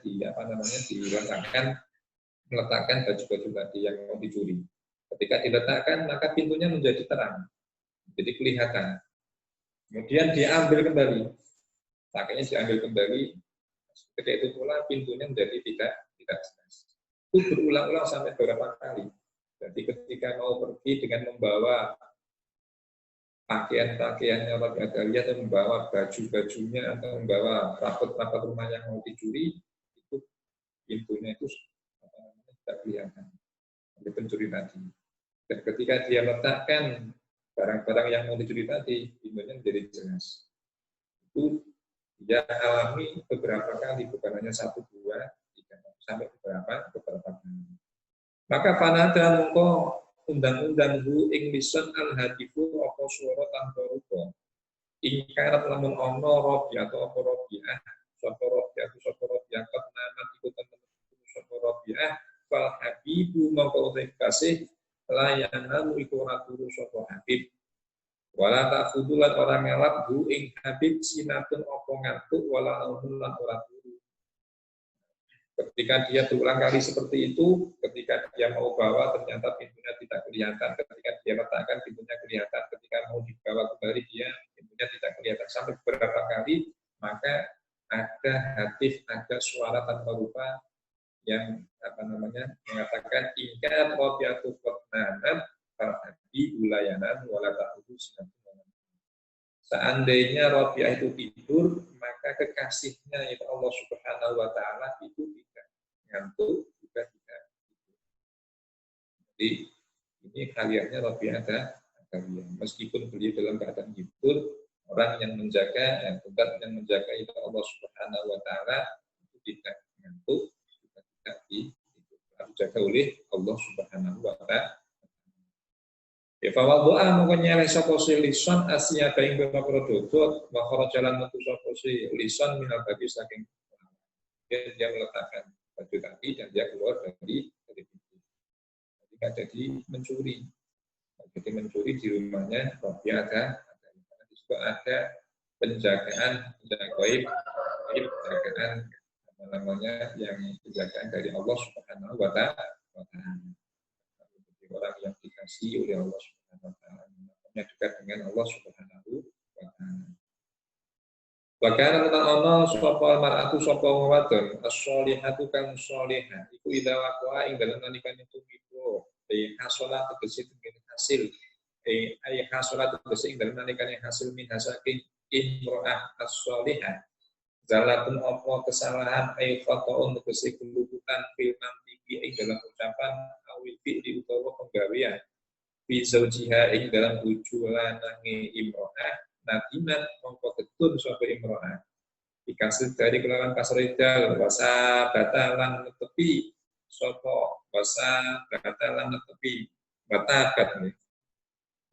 meletakkan baju-baju tadi yang mau dicuri. Ketika diletakkan, maka pintunya menjadi terang, jadi kelihatan. Kemudian diambil kembali, pakainya diambil kembali. Ketika itu pula pintunya menjadi tidak jelas. Itu berulang-ulang sampai beberapa kali. Jadi ketika mau pergi dengan membawa pakaian-pakaiannya Rabi'ah Adawiyah atau membawa baju-bajunya atau membawa rapot-rapot rumah yang mau dicuri, itu pintunya itu tidak kelihatan oleh pencuri tadi. Dan ketika dia letakkan barang-barang yang mau dicuri tadi, pintunya menjadi jelas. Itu dia alami beberapa kali, bukan hanya 1, 2, 3, sampai beberapa kali. Maka panada mongko undang-undang hu ing lisan al-hadifu apa suara tanpa rupa. Ingkarat lamun ono Rabi'ah atau apa Rabi'ah, sapa Rabi'ah kat namat iku temen sapa Rabi'ah fal habibu mongko kasih layanamu iku ora turu sapa habib wala ta'khudulan orang ngelap hu ing habib sinatun apa ngantuk wala naumun ora turu. Ketika dia berulang kali seperti itu, ketika dia mau bawa ternyata pintunya tidak kelihatan, ketika dia letakkan pintunya kelihatan, ketika mau dibawa kembali dia pintunya tidak kelihatan sampai beberapa kali, maka ada hadis, ada suara tanpa rupa yang mengatakan ingkat Rabi'atu qatnanat farhadi ulayanan wala ta'udu sinatun. Seandainya Rabi'ah itu tidur, maka kekasihnya yaitu Allah Subhanahu wa taala itu tidak ngantuk, juga tidak tidur. Jadi ini khaliatnya Rabi'ah Adawiyah. Meskipun beliau dalam keadaan tidur, orang yang menjaga, yang menjaga itu Allah Subhanahu wa taala itu tidak ngantuk, dijaga oleh Allah Subhanahu wa taala. Ya fa doa mongko nyeleh sapa lisan asya kaing bapa dodot wa kharajalan metu sapa lisan minal babi saking dia meletakkan baju tadi dan dia keluar dari pintu. Jadi jadi mencuri di rumahnya Rabi'ah Adawiyah. Di situ ada penjagaan yang penjagaan dari Allah Subhanahu wa taala. Orang yang dikasihi oleh Allah Subhanahu wa taala, yang dekat dengan Allah Subhanahu wa taala. Bahkan ana sapa mar'atu sapa wadon as-sholihatu kang sholihah iku idza waqa'a ing dalem nalikane tumibo hasolat tegese hasil hasolat tegese ing dalem nalikane hasil min hasaking imro'ah as-sholihah zalatun apa kesalahan khataun tegese keluputan fil mantiki ing dalam ucapan awil fi'li utawa penggawean fi zaujiha ing dalam bojo lanange imro'ah nadiman mongko ketun sapa imro'ah dikasih dari kelawan kasridal wasa batalan netepi sapa wasa batalan netepi batabat nih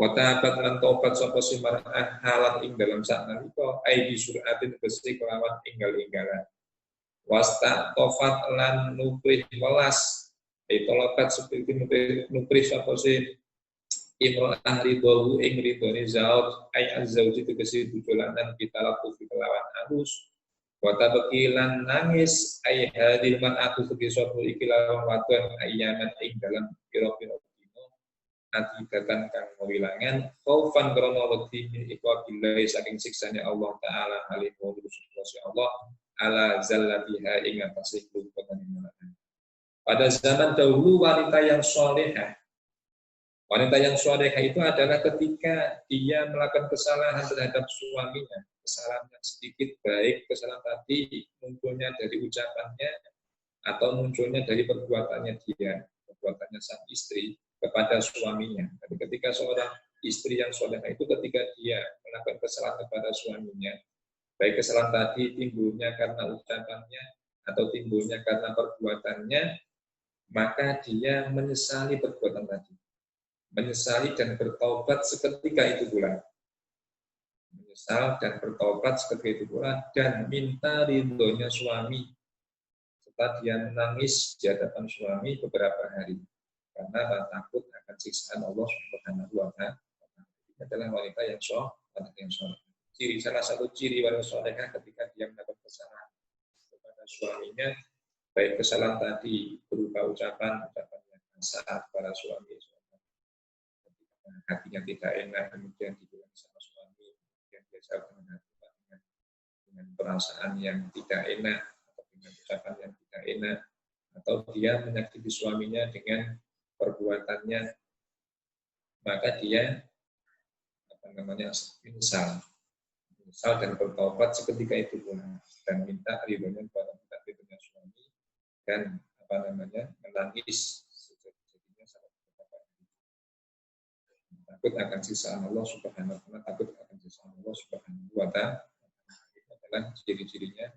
watabat lan tobat sapa si mar'ah halat ing dalam sak nalika ai bisuratin besi kelawan inggal-inggalan wasta tofat lan nuprih welas tolokat seperti nuprih sapa si imro'ah ridhohu ing ridhone zaud ay azzauji tegese bojo lanang bitalaku kelawan halus wa tabqilan nangis ay hadil mar'atu tegese sapa iki lawan wadon ayyaman ing dalam pira-pira dina atidatan kang wilangan khaufan krana wedi min iqabillahi saking siksane Allah taala alaihi wa Allah ala zallatiha ing atase kelupaan mar'ah. Pada zaman dahulu wanita yang solehah, wanita yang solehah itu adalah ketika dia melakukan kesalahan terhadap suaminya, kesalahan yang sedikit baik, kesalahan tadi munculnya dari ucapannya atau munculnya dari perbuatannya dia, perbuatannya sang istri kepada suaminya. Jadi ketika seorang istri yang solehah itu ketika dia melakukan kesalahan kepada suaminya, baik kesalahan tadi timbulnya karena ucapannya atau timbulnya karena perbuatannya, maka dia menyesali perbuatan tadi. Menyesali dan bertaubat seketika itu pula. Menyesal dan bertaubat seketika itu pula dan minta ridhonya suami. Serta dia menangis di hadapan suami beberapa hari. Karena takut akan siksaan Allah Subhanahu wa Ta'ala. Ini adalah wanita yang soleh. Salah satu ciri wanita solehah ketika dia mendapat kesalahan kepada suaminya, baik kesalahan tadi berupa ucapan yang kasar pada suami, hatinya tidak enak, kemudian dibilang sama suami, kemudian biasa dengan perasaan yang tidak enak, atau dengan ucapan yang tidak enak, atau dia menyakiti suaminya dengan perbuatannya, maka dia menyesal dan bertaubat seketika itu pun dan minta ridhonya kepada suami dan menangis sejadinya sangat takut akan siksaan Allah Subhanahu wa Ta'ala, takut akan siksaan Allah Subhanahu wa Ta'ala. Itu adalah ciri-cirinya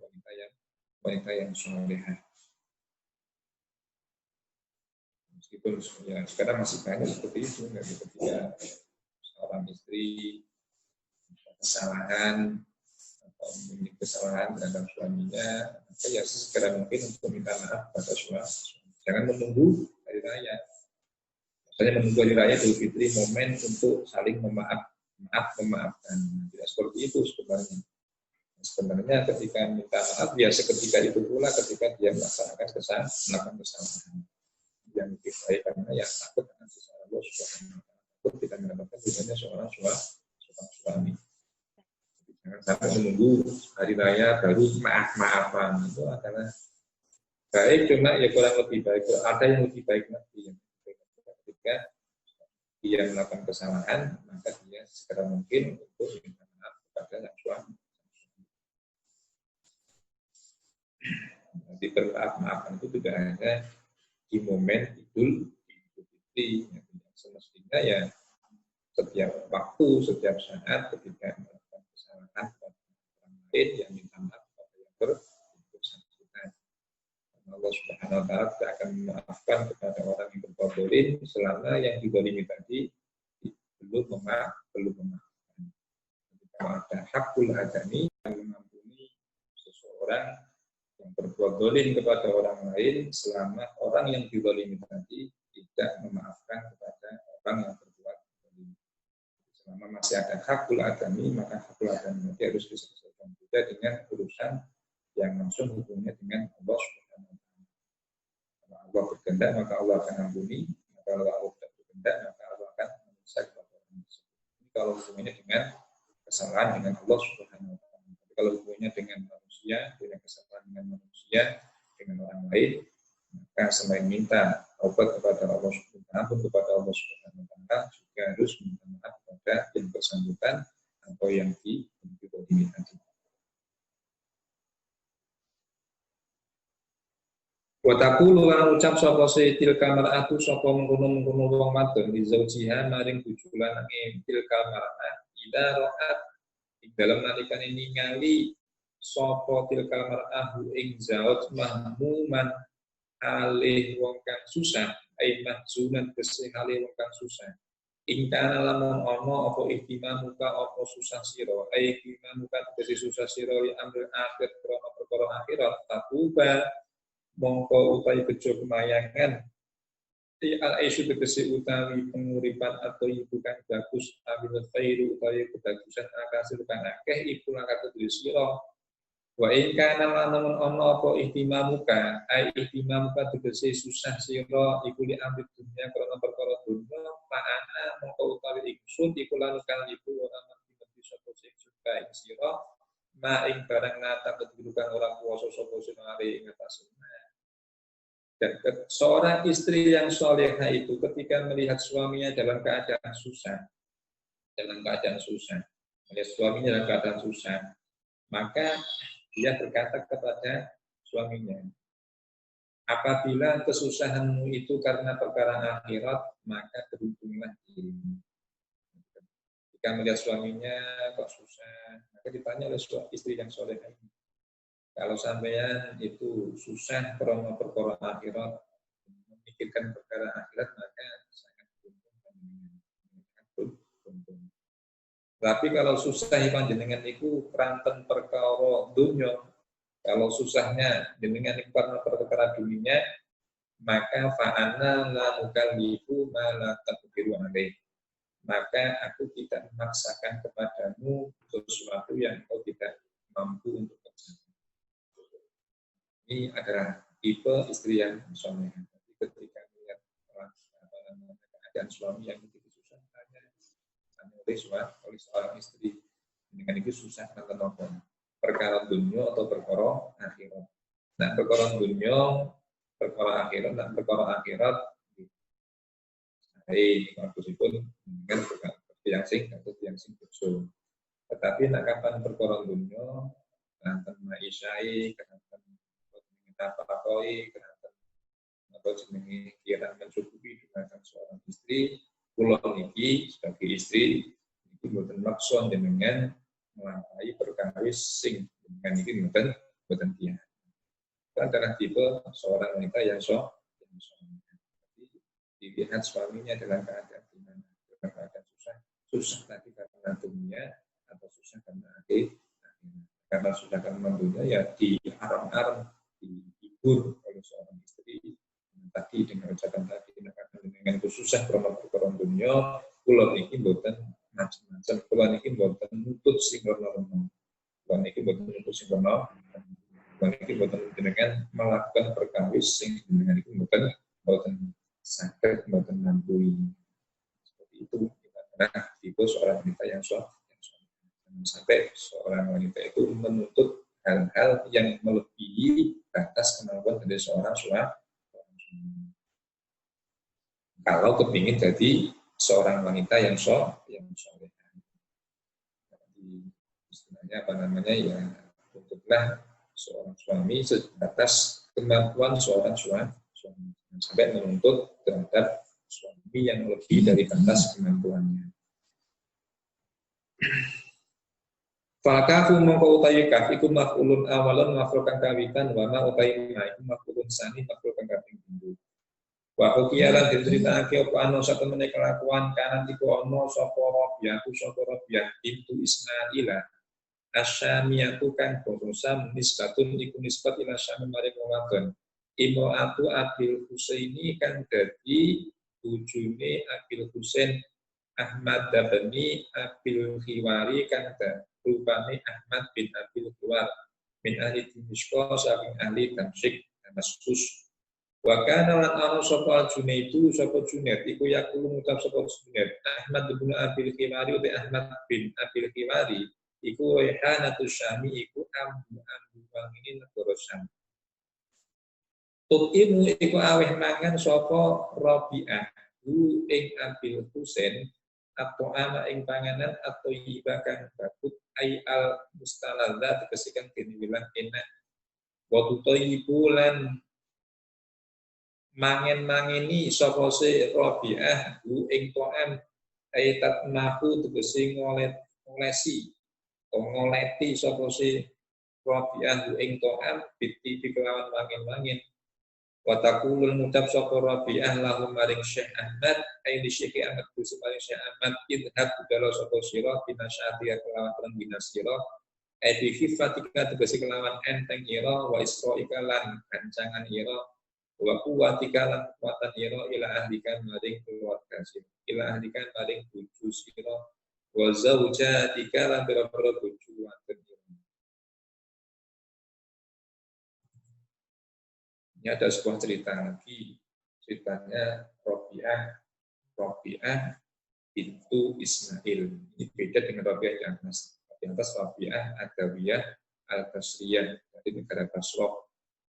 wanita yang solehah. Meskipun ya sekarang masih banyak seperti itu, ketika seorang istri kesalahan atau memiliki kesalahan terhadap suaminya, maka ya segera mungkin untuk minta maaf pada suami. Jangan menunggu hari raya. Misalnya menunggu hari raya Idul Fitri momen untuk saling memaafkan. Tidak seperti itu sebenarnya. Sebenarnya ketika minta maaf ya seketika itu pula ketika dia melakukan kesalahan. Yang lebih baik karena ya takut akan siksaan Allah Subhanahu wa Ta'ala. Takut tidak mendapatkan ridhonya seorang suami. Jangan sampai menunggu hari raya baru maaf-maafan. Itu adalah baik, cuma ya kurang lebih baik. Ada yang lebih baik lagi. Ketika dia melakukan kesalahan, maka dia segera mungkin untuk minta maaf kepada sang suami. Jadi maaf-maafan itu tidak hanya di momen Idul Fitri. Semestinya ya setiap waktu, setiap saat ketika melakukan kesalahan kepada orang lain yang minta maaf kepada yang bersangkutan. Allah Subhanahu wa Ta'ala tidak akan memaafkan kepada orang yang berbuat zalim selama yang dizalimi tadi belum memaafkan. Kalau ada hakul adami yang mengampuni seseorang yang berbuat zalim kepada orang lain selama orang yang dizalimi tadi tidak memaafkan kepada orang yang berbuat zalim. Selama masih ada hakul adami, maka hakul adami nanti harus diselesaikan juga dengan urusan yang langsung hubungannya dengan Allah Subhanahu wa Ta'ala. Kalau Allah berkehendak maka Allah akan ampuni, kalau Allah tidak berkehendak maka Allah akan menyiksa kepada orang tersebut. Ini kalau hubungannya dengan kesalahan dengan Allah Subhanahu wa Ta'ala. Tapi kalau hubungannya dengan manusia, dengan kesalahan dengan manusia, dengan orang lain, maka selain minta taubat kepada Allah Subhanahu wa Ta'ala, kepada Allah Subhanahu wa Ta'ala juga harus minta maaf kepada yang bersangkutan atau yang dizalimi tadi. Wa taqulu lan ucap sapa til kamaratu sapa mengkono-mengkono wong wadon di zaujiha maring bojo lanange til kamarah ida ra'at ing dalem nalikane ningali sapa til kamarah ing zauj mahmuman alih wong kang susah ai mahzunan kesih alih wong kang susah ing kana lamun ana apa ihtimam muka apa susah sira ai ihtimam muka kesih susah sira li amrul akhir krana perkara akhirat takuba mongko utai bejo kemayangan al-aisyu tegese utawi penguripan atau bukan bagus amil khairu utawi kebagusan akasil kang akeh iku lan kadhe sira wa in kana lamun ana apa ihtimamuka ai ihtimamuka tegese susah sira iku li ambil dunia karena perkara dunya ma'ana mongko utawi iksun iku lan kang iku ora mesti sapa sing suka ing sira ma ing barang nata kedudukan orang kuasa sapa sing ari ing atas. Dan seorang istri yang solehah itu ketika melihat suaminya dalam keadaan susah, melihat suaminya dalam keadaan susah, maka dia berkata kepada suaminya, apabila kesusahanmu itu karena perkara akhirat, maka beruntunglah dirimu. Jika melihat suaminya kok susah, maka ditanya oleh istri yang solehah ini. Kalau sampean itu susah karena perkara akhirat, memikirkan perkara akhirat, maka sangat beruntung. Tapi kalau susah panjenengan itu ranten perkara dunya, kalau susahnya jenengan itu karena perkara dunia, maka fa'ana la nukallifu ma la taqdiru alaih. Maka aku tidak memaksakan kepadamu sesuatu yang kau tidak mampu untuk kerjakan. Ini adalah tipe istri yang soleh. Ketika melihat keadaan suami yang begitu susah, tanya oleh seorang istri dengan itu susah nanti nopo perkara dunia atau perkara akhirat. Nah perkara dunia, perkara akhirat, dan perkara akhirat. Bagusipun dengan yang sing atau yang sing betul. Tetapi nak kapan perkara dunia, nanti maisai, kenapa pakoi, kenapa jenenge kira mencukupi dengan seorang istri, kula niki sebagai istri itu mboten maksud dengan melampaui perkawis sing dengan iki mboten tiyang. Adalah tipe seorang wanita yang dilihat suaminya dalam keadaan gimana, dalam keadaan susah tadi karena dunia atau susah karena akhir. Karena susah karena dunia ya diarang-arang, dihibur oleh seorang istri tadi dengan ucapan tadi dengan susah karena perkara dunia, kula niki mboten macam-macam, kula niki mboten nutut sing normal, kula niki mboten nutut sing normal, kula niki mboten dengan melakukan perkawis sing dengan iku mboten sakit, mboten nampui. Seperti itu karena tipe seorang wanita yang sampai seorang wanita itu menuntut hal-hal yang melebihi batas kemampuan dari seorang suami. Kalau kepingin jadi seorang wanita yang soleh, istilahnya apa namanya ya, untuklah seorang suami sebatas kemampuan seorang suami, sampai menuntut terhadap suami yang lebih dari batas kemampuannya. Fakafu mongko utawi kaf iku maf'ulun awalun maf'ul kang kawitan wa ma utawi ma iku maf'ulun sani maf'ul kang kaping pindho. Wa ukiyalan diceritake apa ana satu meneh kelakuan kanan iku ana sapa Rabi'ah bintu Ismaila asyamiyatu kan borosa nisbatun iku nisbat ila syam maring wadon. Imro'atu Abil Husaini kan dadi bojone Abil Husain Ahmad bin Abil Khiwari kan rupane Ahmad bin Abil Khiwar min ahli Dimishqa saking ahli Damsyik Damaskus. Wa kana lan ana sapa Junaidu sapa Junaid iku yakulu ngucap sapa Junaid Ahmad bin Abil Khiwari uti Ahmad bin Abil Khiwari iku Raihanatu Syami iku ambu wangine negara Syam. Tukimu iku aweh mangan sapa Rabi'ah hu ing Abil Husain atau ama ing panganan atau ibakan bakut ay al mustaladza tegesikan diniwilan enak wa tutayyibulan mangen-mangeni sapa se Rabi'ah hu ing ta'am ay tatmahu tegesi ngolesi atau ngoleti sapa se Rabi'ah hu ing ta'am biti kelawan mangen-mangen wa taqulul mudab sapa Rabi'ah lahum maring Syekh Ahmad aini Syekh Ahmad Busri maring Syekh Ahmad idhab budala sapa sira binasyati kelawan binasira ai bi khifatika tegese kelawan enteng ira wa israika lan gancangan ira wa quwwatika lan kekuatan ira ila ahlika maring keluarga sira ila ahlika maring bojo sira wa zaujatika lan pira-pira bojo wadon sira. Ini ada sebuah cerita lagi, ceritanya Rabi'ah itu Ismail. Ini beda dengan Rabi'ah yang atas. Di atas Rabi'ah Adawiyah Al-Basriyah dari negara Basrah.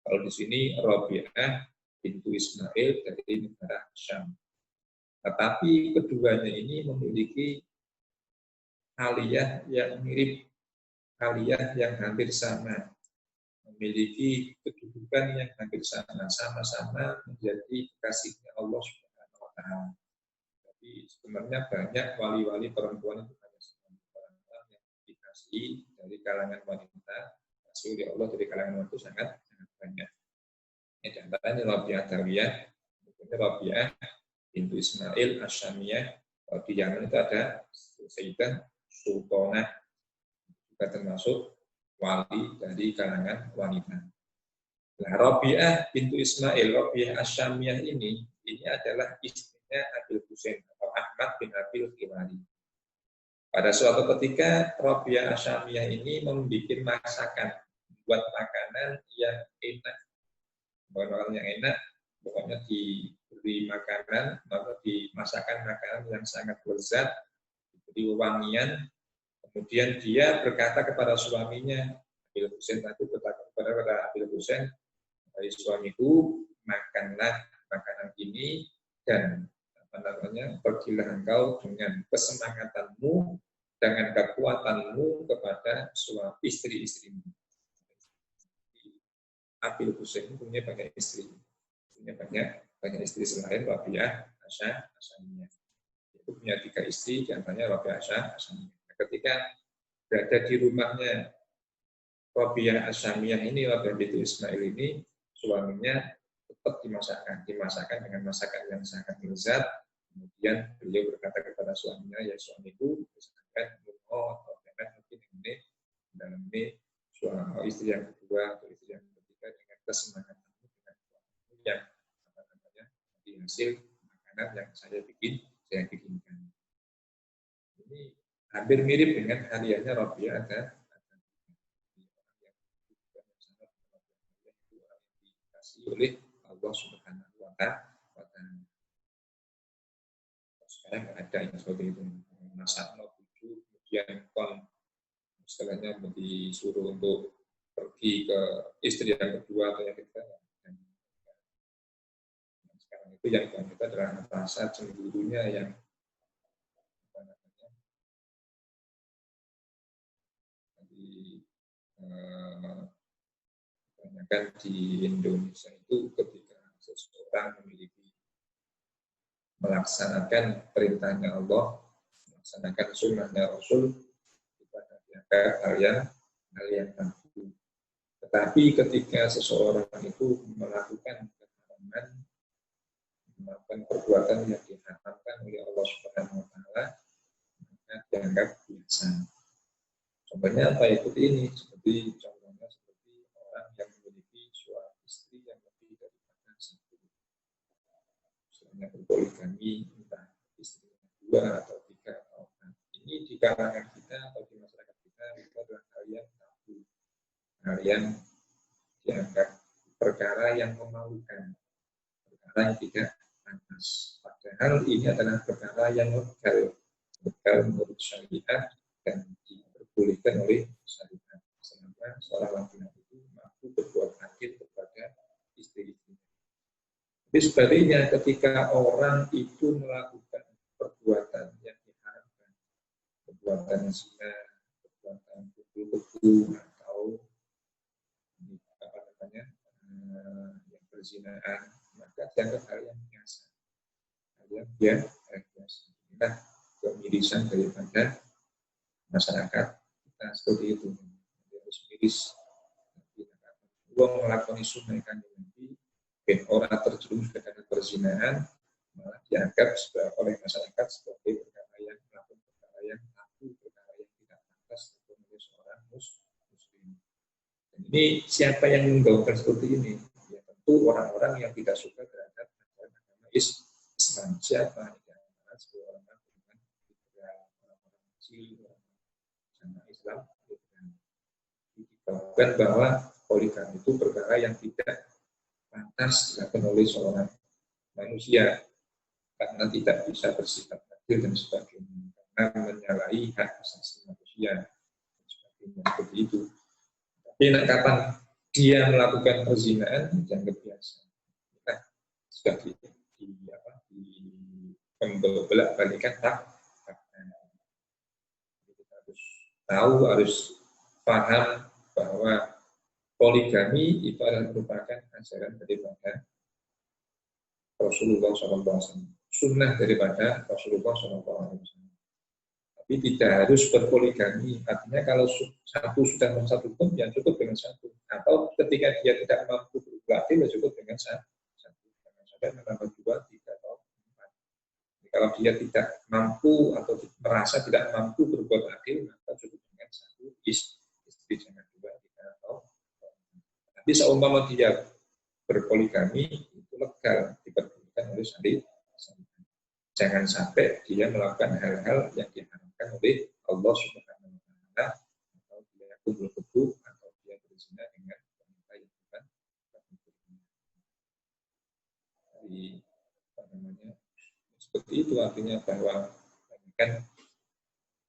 Kalau di sini Rabi'ah bintu Ismail dari negara Syam. Tetapi keduanya ini memiliki aliyah yang mirip, aliyah yang hampir sama, memiliki kedudukan yang hampir sama, sama-sama menjadi kekasihnya Allah Subhanahu wa Ta'ala. Jadi sebenarnya banyak wali-wali perempuan itu hanya perempuan yang dikasihi dari kalangan wanita, kasih oleh Allah dari kalangan wanita sangat banyak. Ini antaranya Rabi'ah Adawiyah, kemudian Rabi'ah bintu Ismail Asyamiyah. Di Yaman itu ada Sayyidah Sultanah, juga termasuk wali dari kalangan wanita. Nah, Rabi'ah bintu Ismail, Rabi'ah Asyamiyah ini adalah istrinya Abil Husain atau Ahmad bin Abil Khiwari. Pada suatu ketika Rabi'ah Asyamiyah ini membuat masakan, buat makanan yang enak, makanan yang enak, pokoknya diberi makanan, lalu dimasakkan makanan yang sangat lezat, diberi wangian. Kemudian dia berkata kepada suaminya, Abil Husain itu berkata kepada Abil Husain, dari suamiku, makanlah makanan ini dan pergilah engkau dengan kesemangatanmu, dengan kekuatanmu kepada suami istri-istrimu. Abil Husain punya banyak istri, punya banyak istri selain Rabi'ah Asyamiyah. Itu punya 3 istri, di antaranya Rabi'ah Asyamiyah. Ketika berada di rumahnya Rabi'ah Asyamiyah ini, Rabi'ah bintu Ismail ini, suaminya tetap dimasakkan dengan masakan yang sangat lezat. Kemudian beliau berkata kepada suaminya, ya suamiku, misalkan mungkin ini dalam ini istri yang kedua atau istri yang ketiga dengan kesemangatanmu, dengan yang di hasil makanan yang saya bikinkan. Ini hampir mirip dengan hariannya Rabi'ah ada oleh Allah Subhanahu wa Ta'ala. Sekarang nggak ada yang seperti itu. Masak tujuh, kemudian istilahnya disuruh untuk pergi ke istri yang kedua atau yang ketiga. Sekarang itu yang kita adalah rasa cemburunya yang kebanyakan di Indonesia itu ketika seseorang melaksanakan perintahnya Allah, melaksanakan sunnahnya Rasul, itu akan dianggap hal yang tabu. Tetapi ketika seseorang itu melakukan keharaman, melakukan perbuatan yang diharamkan oleh Allah Subhanahu wa Ta'ala, maka dianggap biasa. Contohnya apa itu ini? Seperti orang yang memiliki suami istri yang lebih daripada satu. Misalnya berpoligami, entah istri dua atau tiga atau empat. Ini di kalangan kita atau di masyarakat kita itu adalah hal yang tabu, hal yang dianggap perkara yang memalukan, perkara yang tidak pantas. Padahal ini adalah perkara yang legal menurut syariat dan diperbolehkan oleh syariat. Selama seorang laki-laki itu mampu berbuat adil kepada istri-istrinya. Tapi sebaliknya ketika orang itu melakukan perbuatan yang diharamkan, perbuatan zina, perbuatan kumpul-kumpul atau yang berzinaan, maka dianggap hal yang biasa. Hal yang biasa. Inilah kemirisan daripada masyarakat kita seperti itu. Harus miris. Uang melakukan sunnah kan Nabi, ben orang terjerumus ke dalam perzinahan, malah dianggap oleh masyarakat sebagai perkara yang melakukan perkara yang tabu, perkara yang tidak pantas oleh seorang muslim. Dan ini siapa yang menggaungkan seperti ini? Ya tentu orang-orang orang yang tidak suka terhadap agama Islam. Siapa? Karena sebuah orang dengan orang-orang kecil, orang Islam, dikatakan bahwa poligami itu perkara yang tidak pantas dilakukan oleh seorang manusia karena tidak bisa bersifat adil dan sebagainya, karena menyalahi hak asasi manusia dan sebagainya seperti itu. Tapi kapan dia melakukan perzinahan dianggap biasa. Nah, sudah dibelak-balikan haknya. Kita harus tahu, harus paham bahwa poligami itu adalah merupakan ajaran daripada Rasulullah SAW, sunnah daripada Rasulullah SAW. Tapi tidak harus berpoligami. Artinya kalau satu sudah mensatukan, ya cukup dengan satu. Atau ketika dia tidak mampu berbuat adil, ya cukup dengan satu. Jangan sampai menambah 2, 3, atau 4. Jadi kalau dia tidak mampu atau merasa tidak mampu berbuat adil, maka cukup dengan satu istri, jangan 2, 3, atau 4. Tapi seumpama dia berpoligami, itu legal diperbolehkan oleh syariat. Jangan sampai dia melakukan hal-hal yang diharamkan oleh Allah Subhanahu wa Ta'ala, atau dia kumpul kebo, atau dia berzina dengan wanita yang bukan. Jadi seperti itu artinya bahwa kan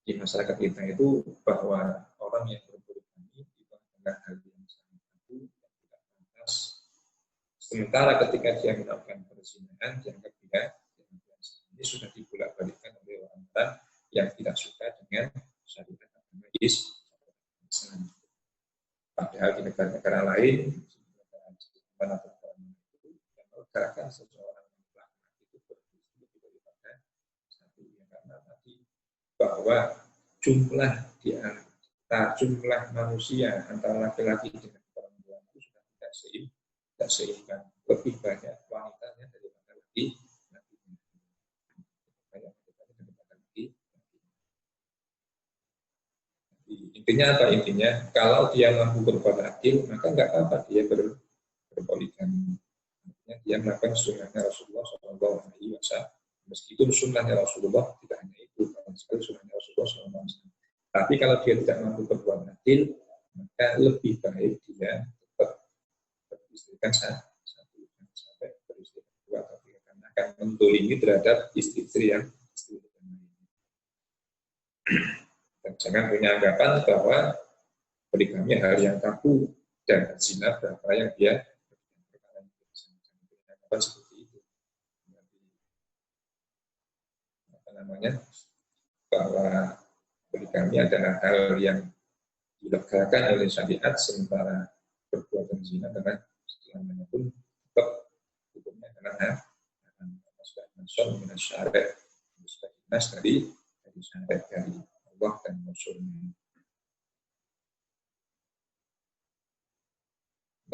di masyarakat kita itu bahwa orang yang berpoligami itu adalah hal yang sangat tabu dan tidak pantas. Sementara ketika dia melakukan perzinahan, dianggap tidak. Ini sudah dibolak-balikkan oleh orang-orang yang tidak suka dengan syariat agama Islam. Padahal di negara-negara lain, yang menggerakkan seseorang itu berbeda daripada satu, karena tadi bahwa jumlah manusia antara laki-laki dengan perempuan itu sudah tidak seimbang, lebih banyak wanitanya daripada laki. Intinya apa? Intinya kalau dia mampu berbuat adil, maka nggak apa-apa dia berpoligami. Artinya dia melakukan sunnahnya Rasulullah SAW. Meskipun sunnahnya Rasulullah tidak hanya itu, sekali sunnahnya Rasulullah SAW. Tapi kalau dia tidak mampu berbuat adil, maka lebih baik dia tetap beristrikan satu, sampai beristri kedua, karena akan mendolimi terhadap istri-istri yang dan jangan punya anggapan bahwa poligami hal yang tabu dan zina berapa yang dia anggapan seperti itu. Bahwa poligami adalah hal yang dilegalkan oleh syariat, sementara perbuatan zina dengan selamanya pun tetap hukumnya adalah sudah syariat dari syariat dari Allah dan Rasulnya.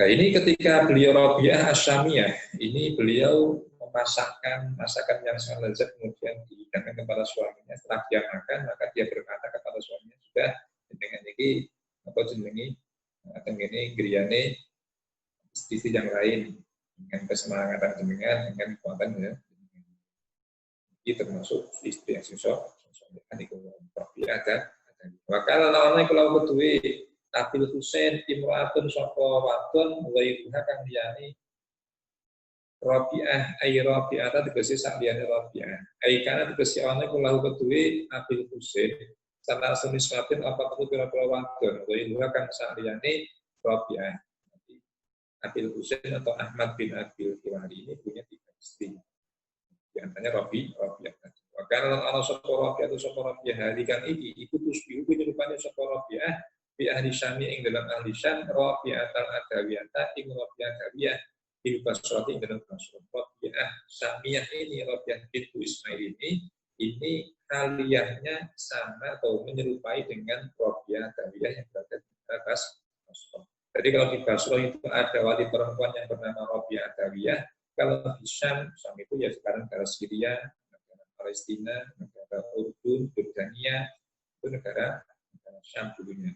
Nah, ini ketika beliau Rabi'ah Asyamiyah, ini beliau memasakkan masakan yang sangat lezat, kemudian dihidangkan kepada suaminya. Setelah dia makan, maka dia berkata kepada suaminya, sudah dengan ini atau jenengi atau ini griane istri yang lain, dengan kesemangatan jenengan, dengan kekuatan ya. Ini termasuk istri yang sosok itu Rabi'ah ada. Maka lawannya kalau kedua Abil Husain imro'atun sapa wadon wa ibuha kang liyane Rabi'ah ay Rabi'ah tegese sak liyane Rabi'ah. Ai kana tegese ana kula kedua Abil Husain sana sunis watin apa perlu pira-pira wadon wa ibuha kang sak liyane Rabi'ah. Abil Husain atau Ahmad bin Abil Kiwari ini punya 3 istri. Di antaranya Rabi'ah. Karena ana sapa Rabi'ah atau sapa Rabi'ah hari kan iki terus biru nyerupane sapa Rabi'ah bi ahli Syami ing dalam ahli Syam Rabi'ah al-Adawiyah ing Rabi'ah Adawiyah ing Basrati ing dalam Basrah. Rabi'ah Syamiyah ini Rabi'ah bintu Ismail ini aliyahnya sama atau menyerupai dengan Rabi'ah Adawiyah yang berada di Basrah. Jadi kalau di Basrah itu ada wali perempuan yang bernama Rabi'ah Adawiyah. Kalau di Syam itu ya sekarang negara Syria, negara Palestina, negara Urdun, Jordania, itu negara Syam dulunya.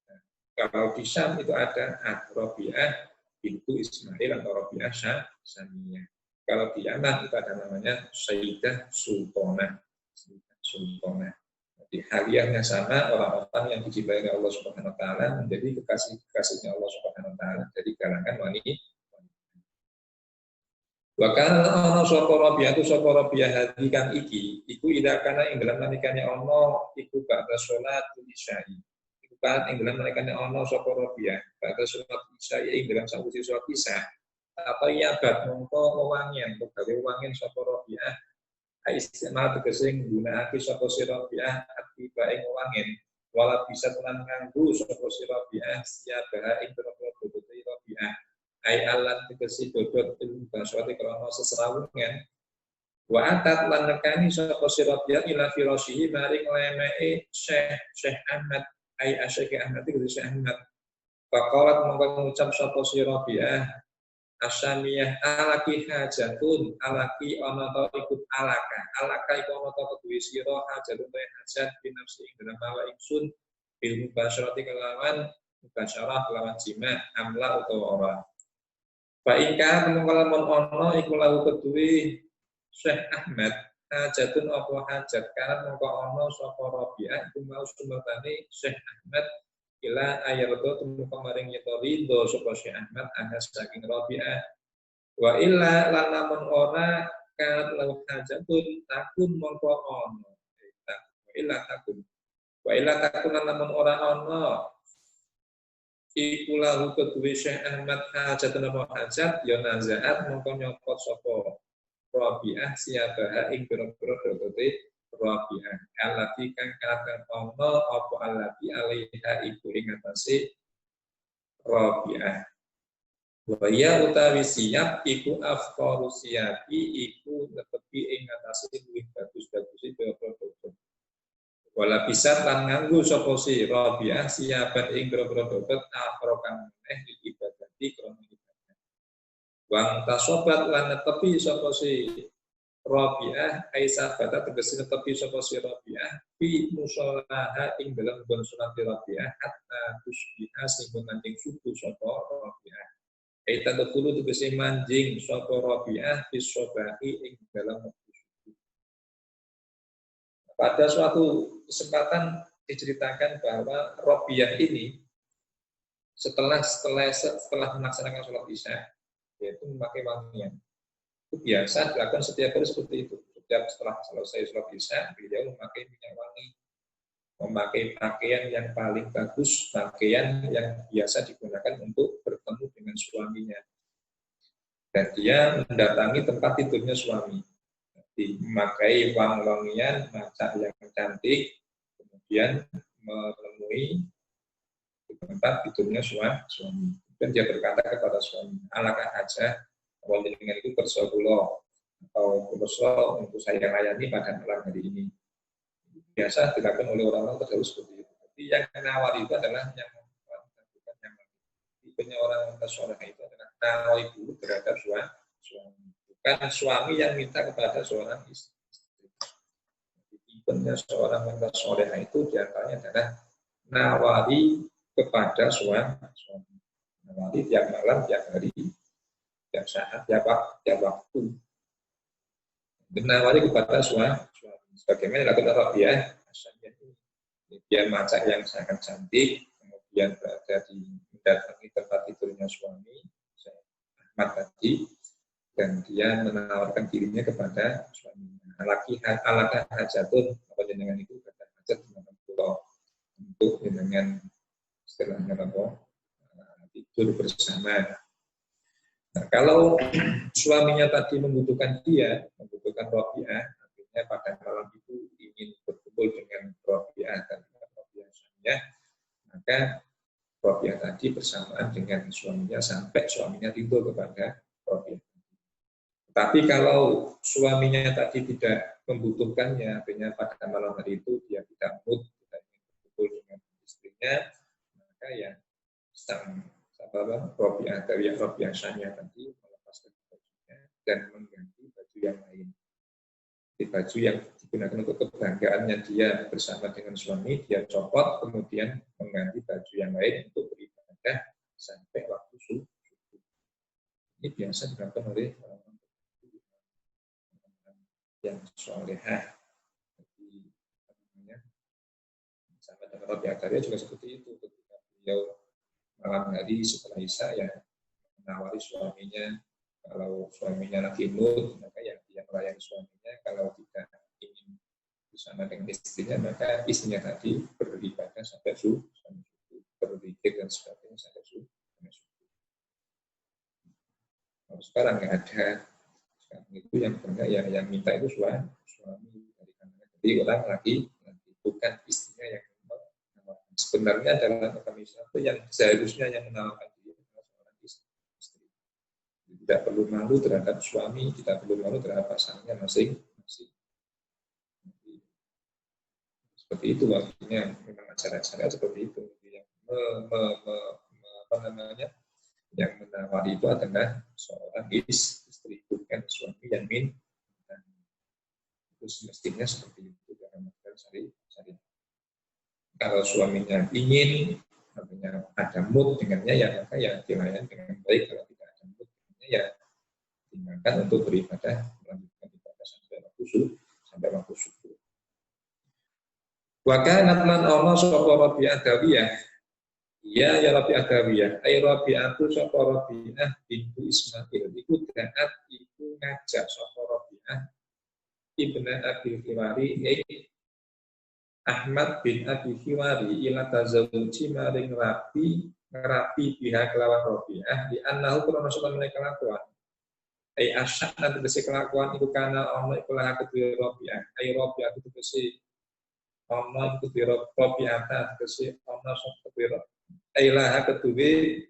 Nah, kalau di Syam itu ada Rabi'ah bintu Ismail atau Rabi'ah Syamiyah. Kalau di anak itu ada namanya Sayyidah Sultanah. Sultanah. Di hadiahnya sama, orang-orang yang dicintai oleh Allah Subhanahu wa taala menjadi kekasih-kekasihnya Allah Subhanahu wa taala. Jadi kalangan wanita. Wa kana ana sapa Rabi'ah tu sapa Rabi'ah hadi kang iki iku ida kana ing dalam nalikane ana iku ba'da salat isya'i. Iku kan ing dalam nalikane ana sapa Rabi'ah ba'da salat isya'i ing dalam sawise salat isya. Apa ya bab mongko wewangian gawe wewangian sapa Rabi'ah istimal tegese nggunakake sapa sira Rabi'ah atiba ing wewangian wala bisa tenan nganggo sapa sira Rabi'ah siapa ing boro-boro Rabi'ah ai alat tegesi dodot ilmu baswati krana seserawungan wa atat lan nekani sapa sira Rabi'ah ila firasyihi maring lemeke Syekh Ahmad ai Syekh Ahmad iki Syekh Ahmad faqalat mongko ngucap sapa sira Rabi'ah Asyamiyah alaki hajatun alaki ana ta ikut alaka iku ana ta kuwi sira hajatun ta hajat binafsi ing dalam mawa ingsun ilmu basyarati kelawan mubasyarah kelawan jima amla utawa ora fa ingka mengkalamun ana iku lahu kedue Syekh Ahmad hajatun apa hajat kan mongko ana sapa Rabi'ah iku mau sumertane Syekh Ahmad ila ayardo tumuka maring yetori do sapa Syekh Ahmad anas saking Rabi'ah wa illa lan lamun ora kan lahu hajatun takun mongko ana wa illa takun lamun ora ana iku lahu kedue Syekh Ahmad hajatun apa hajat ya nazaat mongko nyopot sapa Rabi'ah siapa ing pira-pira dodote Rabi'ah alati kang kata ono apa alati alaiha iku ing atase Rabi'ah wa ya utawi siap iku afqaru siapi iku netepi ing atase luwih bagus-bagus dodo wala bisa lan nganggo sapa si Rabi'ah siapa ing pira-pira dodo afrokan meneh ibadati krana ibadah wang tasobat lan netepi sapa si Rabi'ah Aisyah bata tegese netepi sapa si Rabi'ah fi mushollaha ing dalam nggon salat Rabi'ah hatta tusbiha sing manjing subuh sapa Rabi'ah. Aita dulu tegese manjing sapa Rabi'ah fi sobahi ing dalam waktu subuh. Pada suatu kesempatan diceritakan bahwa Rabi'ah ini setelah melaksanakan sholat Isya yaitu memakai wangian. Itu biasa dilakukan setiap hari seperti itu. Setiap setelah selesai sholat Isya, beliau memakai minyak wangi, memakai pakaian yang paling bagus, pakaian yang biasa digunakan untuk bertemu dengan suaminya. Dan dia mendatangi tempat tidurnya suami. Jadi, memakai wangi-wangian, macam yang cantik, kemudian menemui di tempat tidurnya suami. Dan dia berkata kepada suami, alakah aja awal dengan itu bersogulo atau bersogulo untuk saya layani pada malam hari ini. Biasa dilakukan oleh orang-orang terdahulu seperti itu. Jadi yang menawar itu adalah yang bukan yang tipenya orang soleh itu adalah nawar ibu terhadap suami. Bukan suami yang minta kepada seorang istri. Tipenya seorang wanita soleh itu diantaranya adalah nawari kepada suami. Nawari tiap malam, tiap hari. Tiap saat, tiap waktu. Menawari kepada suami. Sebagaimana dilakukan Rabi'ah, dia masak yang sangat cantik, kemudian berada di mendatangi tempat tidurnya suami, Ahmad tadi, dan dia menawarkan dirinya kepada suaminya. Alakah hajatun, apa dengan itu kata hajat dengan pulau untuk dengan istilahnya apa tidur bersama. Nah, kalau suaminya tadi membutuhkan Rabi'ah, artinya pada malam itu ingin berkumpul dengan Rabi'ah dan Rabi'ah suaminya, maka Rabi'ah tadi bersamaan dengan suaminya sampai suaminya tidur kepada Rabi'ah. Tapi kalau suaminya tadi tidak membutuhkannya, artinya pada malam hari itu dia tidak mood, tidak ingin berkumpul dengan istrinya, maka ya Rabi'ah dari Rabi'ah Syamiyah tadi melepaskan bajunya dan mengganti baju yang lain. Di baju yang digunakan untuk kebanggaannya dia bersama dengan suami, dia copot kemudian mengganti baju yang lain untuk beribadah sampai waktu subuh. Ini biasa dilakukan oleh orang-orang yang solehah. Jadi, sama dengan Rabi Adaria juga seperti itu. Ketika beliau malam hari setelah Isya ya menawari suaminya, kalau suaminya lagi mood maka ya dia melayani suaminya, kalau tidak ingin bersama dengan istrinya maka istrinya tadi beribadah sampai subuh, berzikir dan sebagainya sampai subuh. Kalau sekarang nggak ada, sekarang itu yang benar yang minta itu suami dari kanan. Jadi orang lagi bukan istrinya yang menawarkan. Sebenarnya dalam agama Islam itu yang seharusnya yang menawarkan diri adalah seorang istri. Tidak perlu malu terhadap suami, tidak perlu malu terhadap pasangannya masing-masing. Seperti itu artinya memang acara-acara seperti itu yang yang menawari itu adalah seorang istri, bukan suami yang minta. Itu semestinya seperti itu dalam masalah syariat. Kalau suaminya ingin, artinya ada mood dengannya ya maka ya dilayani dengan baik. Kalau tidak ada mood dengannya ya tinggalkan untuk beribadah, melanjutkan ibadah sampai waktu subuh. Wa kanat lan ana sapa Rabi'ah Dawiyah. Ya Rabi'ah Dawiyah, ai Rabi'atu sapa Rabi'ah bintu Ismail iku da'at iku ngajak sapa Rabi'ah ibnu Abi Khiwari Ahmad bin Abi Khiwari ila tazawuji maring rabi pihak kelawan Rabi'ah di annahu krono sapa mereka kelakuan. Ai asyak nanti tegese kelakuan iku kana ana iku lah kedue Rabi'ah. Ai Rabi'ah itu tegese ana kedue Rabi'ah tegese ana sapa kedue Ailah kedue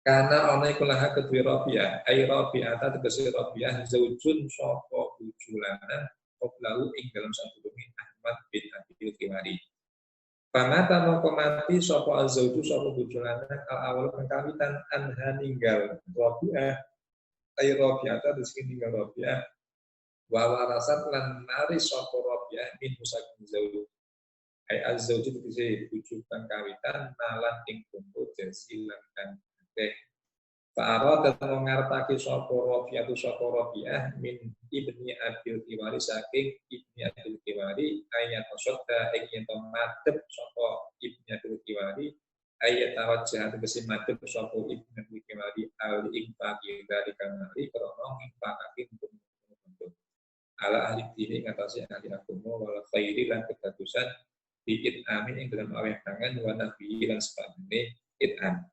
karena ana iku lah kedue Rabi'ah. Ai Rabi'ah tegese Rabi'ah zaujun sapa bojo lanang qoblahu ing dalam sadurunge Ahmad bin Abi Khiwari. Pamata mongko mati sapa azauju sapa bojo lanang al-awal kang kawitan anha ninggal Rabi'ah. Ai Rabi'ah tegese ninggal Rabi'ah wa warasat lan nari sapa Rabi'ah min musakin zauj. Ai az-zauju tegese bojo kang kawitan nalan ing kumpul jasilan kang akeh. Fa'ara tetep ngarepake sapa Rabi'ah min ibni Abil Khiwari saking ibni Abil Khiwari ayat tasodda ing yen madhep sapa ibni Abil Khiwari ayat tawajjah tegese madhep sapa ibni Abil Khiwari al ing pagi dari kamari krana ngipakake untuk ala ahli dini ngatasi ahli agama wal khairi lan kebagusan bikin amin yang dalam aweh tangan wa nabi dan sebagainya it'am.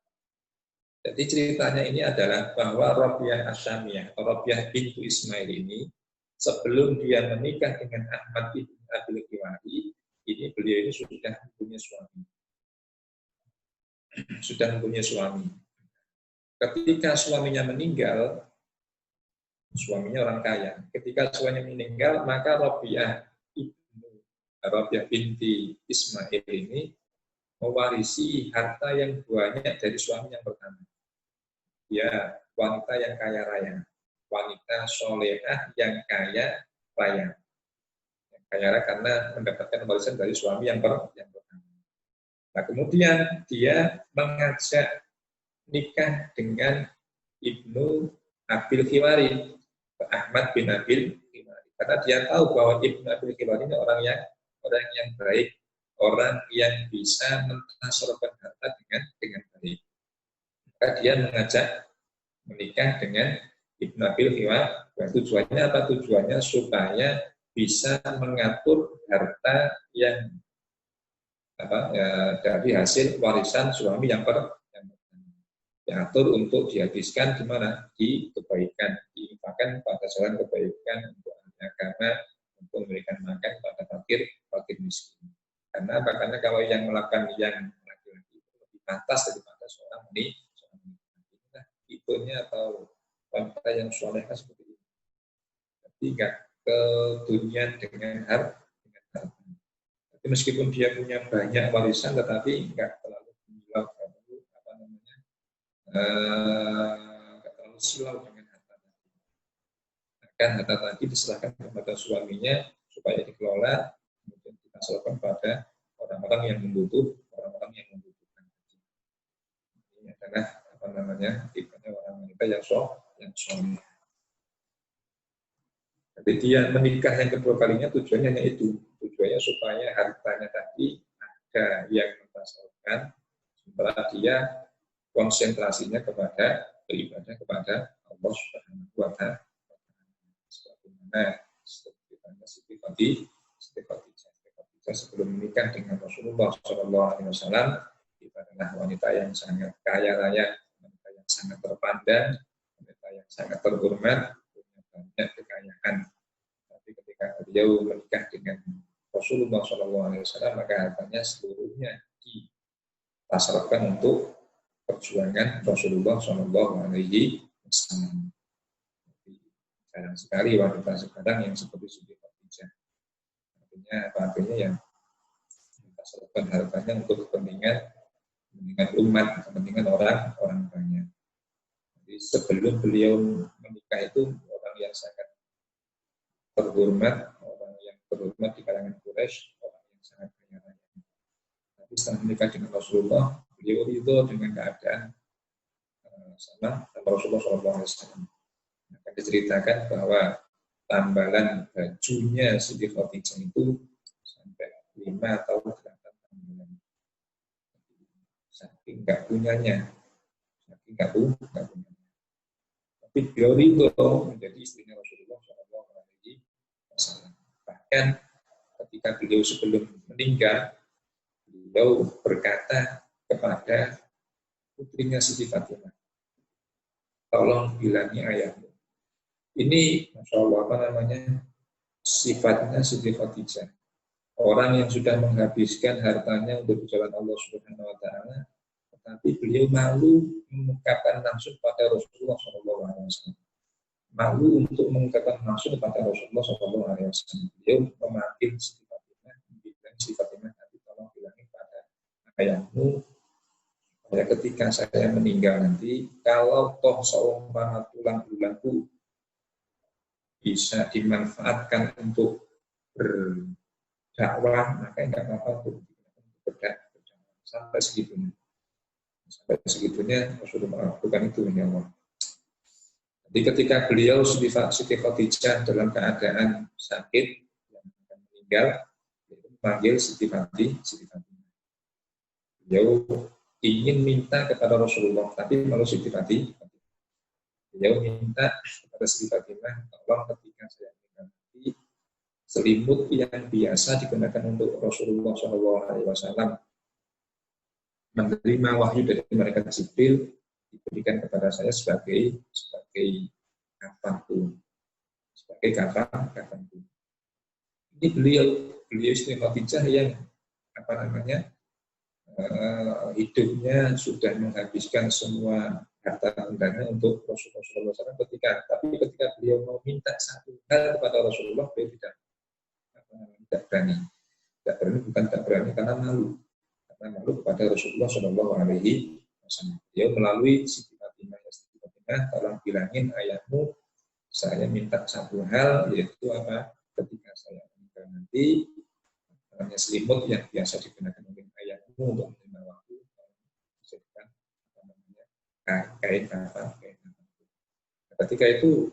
Jadi ceritanya ini adalah bahwa Rabi'ah Asyamiyah atau Rabi'ah bintu Ismail ini sebelum dia menikah dengan Ahmad bin Abi Khiwari ini beliau ini sudah mempunyai suami. Ketika suaminya meninggal, suaminya orang kaya. Ketika suaminya meninggal, maka Rabi'ah binti Ismail ini mewarisi harta yang banyak dari suami yang pertama. Dia wanita yang kaya raya, wanita solehah yang kaya raya. Yang kaya raya karena mendapatkan warisan dari suami yang pertama. Nah kemudian dia mengajak nikah dengan Ibnu Abil Khiwari, Ahmad bin Abil Khiwari. Karena dia tahu bahwa Ibnu Abil Khiwari ini orang yang baik, orang yang bisa mentransferkan harta dengan baik. Maka dia mengajak menikah dengan Ibnu Abil Khiwari. Tujuannya apa? Tujuannya supaya bisa mengatur harta yang dari hasil warisan suami yang diatur untuk dihabiskan di mana? Di kebaikan, diinfakkan pada jalan kebaikan untuk agama, untuk memberikan makan pada fakir miskin. Karena kalau yang melakukan yang laki-laki itu lebih pantas daripada seorang wanita. Itunya atau wanita yang soleh seperti itu. Jadi nggak ke dunia dengan harta. Jadi meskipun dia punya banyak warisan, tetapi nggak terlalu silau dengan harta tadi. Akan harta tadi diserahkan kepada suaminya supaya dikelola, kemudian ditransferkan pada orang-orang yang membutuhkan. Ini adalah tipenya orang wanita yang soleh. Jadi dia menikah yang kedua kalinya tujuannya hanya itu. Tujuannya supaya hartanya tadi ada yang mentasalkan, sementara dia konsentrasinya kepada beribadah kepada Allah Subhanahu wa Ta'ala. Sebagaimana Siti Khadijah sebelum menikah dengan Rasulullah SAW, itu adalah wanita yang sangat kaya raya, wanita yang sangat terpandang, wanita yang sangat terhormat, punya banyak kekayaan. Tapi ketika beliau menikah dengan Rasulullah SAW, maka hartanya seluruhnya dipasarkan untuk perjuangan Rasulullah SAW. Jarang sekali wanita sekarang yang seperti Siti Khadijah. Artinya apa? Artinya yang pasarkan hartanya untuk kepentingan umat, kepentingan orang banyak. Jadi sebelum beliau menikah itu orang yang sangat terhormat, orang yang terhormat di kalangan Quraisy, orang yang sangat kaya raya. Tapi setelah menikah dengan Rasulullah, beliau itu dengan keadaan sama Rasulullah SAW. Akan diceritakan bahwa tambalan bajunya Siti Khadijah itu sampai 5 atau 8 tambalan. Saking nggak punyanya. Tapi beliau itu menjadi istrinya Rasulullah SAW. Bahkan ketika beliau sebelum meninggal, beliau berkata kepada putrinya Siti Fatimah, tolong bilangi ayahmu. Ini, Masya Allah, sifatnya Siti Khadijah. Orang yang sudah menghabiskan hartanya untuk jalan Allah Subhanahu wa Ta'ala, tetapi beliau malu mengungkapkan langsung pada Rasulullah SAW. Malu untuk mengungkapkan langsung kepada Rasulullah SAW. Beliau memanggil Siti Fatimah, nanti tolong bilangin pada ayahmu, ketika saya meninggal nanti, kalau toh seumpama tulang belangku bisa dimanfaatkan untuk berdakwah, maka enggak apa-apa untuk berdakwah sampai segitunya. Sampai segitunya Rasulullah bukan itu, ya Allah. Jadi ketika beliau Siti Khadijah dalam keadaan sakit yang akan meninggal, beliau memanggil Siti Fatimah. Beliau ingin minta kepada Rasulullah, tapi malu Siti Fatimah. Beliau minta kepada Siti Fatimah, tolong ketika saya meninggal nanti, selimut yang biasa digunakan untuk Rasulullah SAW menerima wahyu dari malaikat Jibril diberikan kepada saya sebagai kafanku, kafanku. Ini beliau Siti Khadijah yang hidupnya sudah menghabiskan semua harta bendanya untuk Rasulullah SAW ketika beliau mau minta satu hal kepada Rasulullah, beliau tidak berani. Tidak berani, bukan tak berani karena malu kepada Rasulullah SAW. Beliau melalui Siti Fatimah, tolong bilangin ayahmu, saya minta satu hal, yaitu apa? Ketika saya meninggal nanti, namanya selimut yang biasa digunakan oleh ayahmu untuk menerima waktu, disebutkan kain kafan. Ketika itu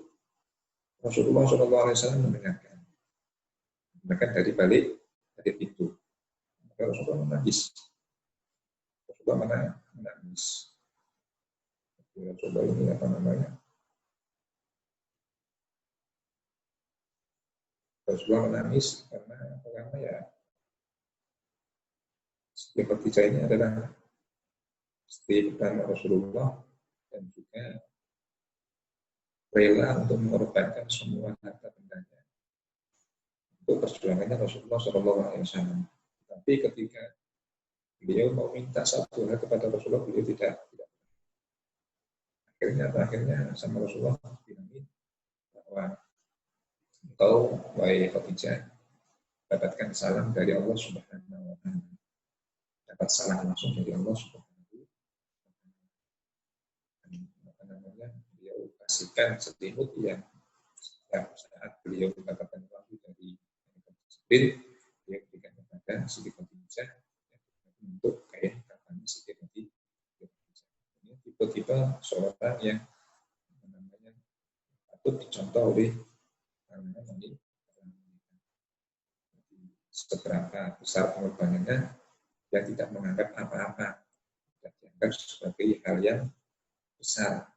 Rasulullah SAW mendengarkan dari balik pintu. Maka Rasulullah menangis. Rasulullah ini Rasulullah menangis karena ya Siti Khadijah ini adalah istri pertama Rasulullah dan juga rela untuk mengorbankan semua harta bendanya untuk perjuangannya Rasulullah SAW. Tapi ketika beliau mau minta satu hal kepada Rasulullah, beliau tidak. Akhirnya sama Rasulullah bilang bahwa engkau, wahai Khadijah, dapatkan salam dari Allah Subhanahu wa Ta'ala. Dapat salam langsung dari Allah Subhanahu wa Ta'ala. Beliau kasihkan selimut yang saat beliau mendapatkan wahyu dari Jibril, dia berikan kepada Siti Khadijah untuk kain kafan Siti Khadijah. Ini tipe-tipe seorang yang patut dicontoh oleh ini seberapa besar pengorbanannya yang tidak menganggap apa-apa, tidak dianggap sebagai hal yang besar,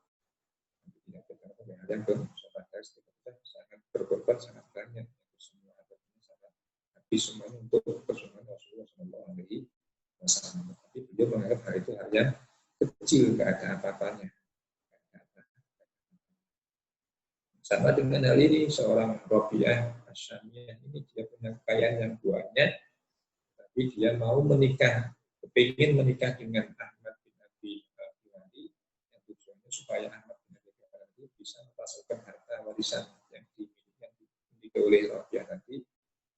tidak dianggap sebagai hal yang sangat berkorban sangat banyak, semua sangat habis semuanya untuk perjuangan Rasulullah SAW. Tapi beliau menganggap hal itu hal yang kecil, tidak ada apa-apanya. Sama dengan hal ini, seorang Rabi'ah Asyamiyah ini dia punya kekayaan yang banyak, tapi dia mau menikah, kepingin menikah dengan Ahmad bin Abi Bakr, yang tujuannya supaya Ahmad bin Abi Bakr bisa merasakan harta warisan yang dimiliki oleh Rabi'ah nanti,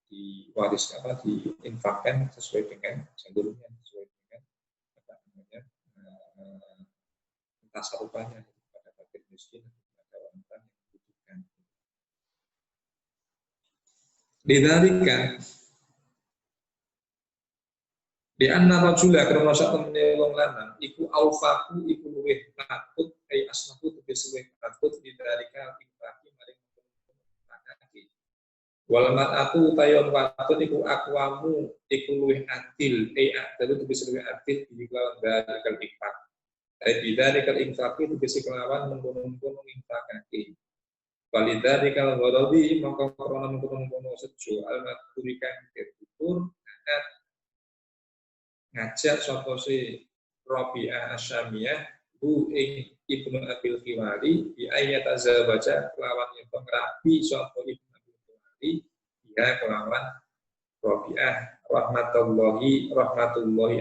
diwariskan diinfakkan sesuai dengan jalurnya, sesuai dengan tasarufnya kepada fakir miskin, kepada wanita yang membutuhkan. Lidzalika di anna rajula karena satu menelong lanang iku aufaku iku luwih patut ai asmaku tegese luwih patut lidzalika infaki maring pakake. Wal mar'atu tayon watun iku akwamu iku luwih adil adalu tegese luwih adil di lawan dalikal infak. Dalikal infaki tegese kelawan mengkono-kono infakake. Walidalikal ghadabi maka krana mengkono-kono sejo al-madhurikan ditutur ngajak sapa si Rabi'ah Asyamiyah bu ing Ibnu Abil Khiwari bi ayat azabaja kelawan yen ngrabi sapa Ibnu Abil Khiwari dia kelawan Rabi'ah rahmatullahi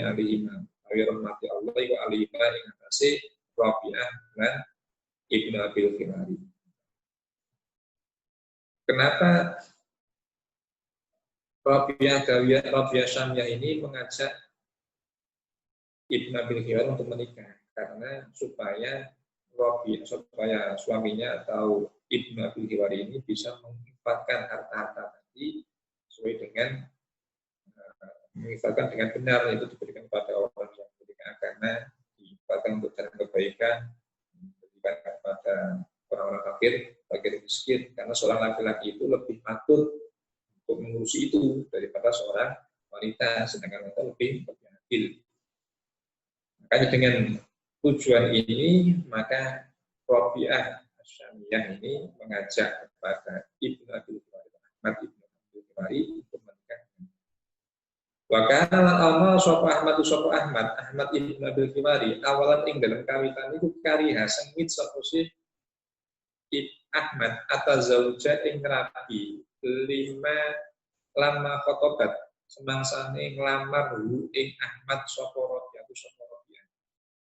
alaihi wa rahmati Allah wa alaihi ing atase Rabi'ah lan Ibnu Abil Khiwari. Kenapa Rabi'ah Asyamiyah ini mengajak Ibnu Abil Khiwari untuk menikah? Karena supaya suaminya atau Ibnu Abil Khiwari ini bisa menginfakkan harta-harta tadi sesuai dengan menginfakkan dengan benar, itu diberikan kepada orang yang memberikan agama, diinfakkan untuk jalan kebaikan, diberikan kepada orang-orang fakir miskin, karena seorang laki-laki itu lebih patut untuk mengurusi itu daripada seorang wanita, sedangkan wanita lebih adil. Makanya dengan tujuan ini, maka Rabi'ah Asyamiyah ini mengajak kepada Ibnu Abil Khiwari, Ahmad Ibnu Abil Khiwari untuk menikah. Wakana lan ana sapa Ahmad Ibnu Abil Khiwari awalan ing dalam kawitan itu kariha sengit sapa si Ahmad atazauja ing rabi lama khotobat semangsane nglamar ing Ahmad sapa Rabi'ah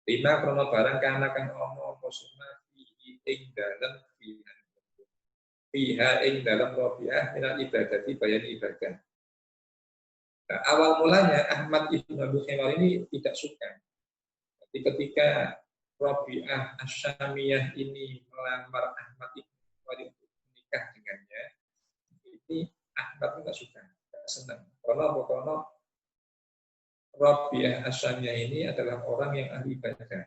lima krono barang kana kang ana apa sunah ing dalem fiha ing dalem Rabi'ah minal ibadati bayan ibadah. Nah, awal mulanya Ahmad Ibnu Abil Khiwari ini tidak suka. Jadi ketika Rabi'ah Asyamiyah ini melamar Ahmad Ibnu Khiwari untuk menikah dengannya, ini Ahmad tidak suka, tidak senang. Karena Rabi'ah Asyamiyah ini adalah orang yang ahli ibadah.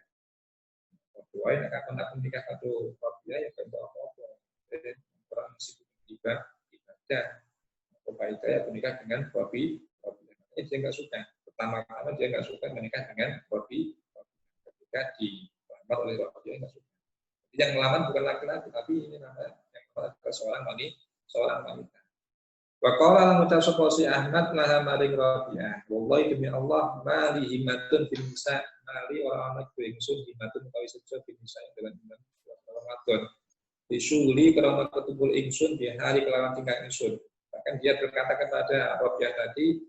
Doain kapan aku nikah kado Rabi'ah ya kan apa-apa. Dan orang masih ibadah. Apa itu ya menikah dengan Rabi'ah. Dia nggak suka. Pertama-tama dia nggak suka menikah dengan Rabi'ah. Ketika dilamar oleh Rabi'ah nggak suka. Jadi yang melamar bukan laki-laki, tapi ini namanya yang melamar seorang wanita. Wa qala lan ucap sapa si Ahmad laha maring Rabi'ah, wallahi demi Allah mali himatun fil nisa, mali ora ana ingsun himatun utawi sejo fil nisa dalam Ramadan. Disuli karena ketubul ingsun di hari kelawan tingkah ingsun. Bahkan dia berkata kepada Rabi'ah tadi,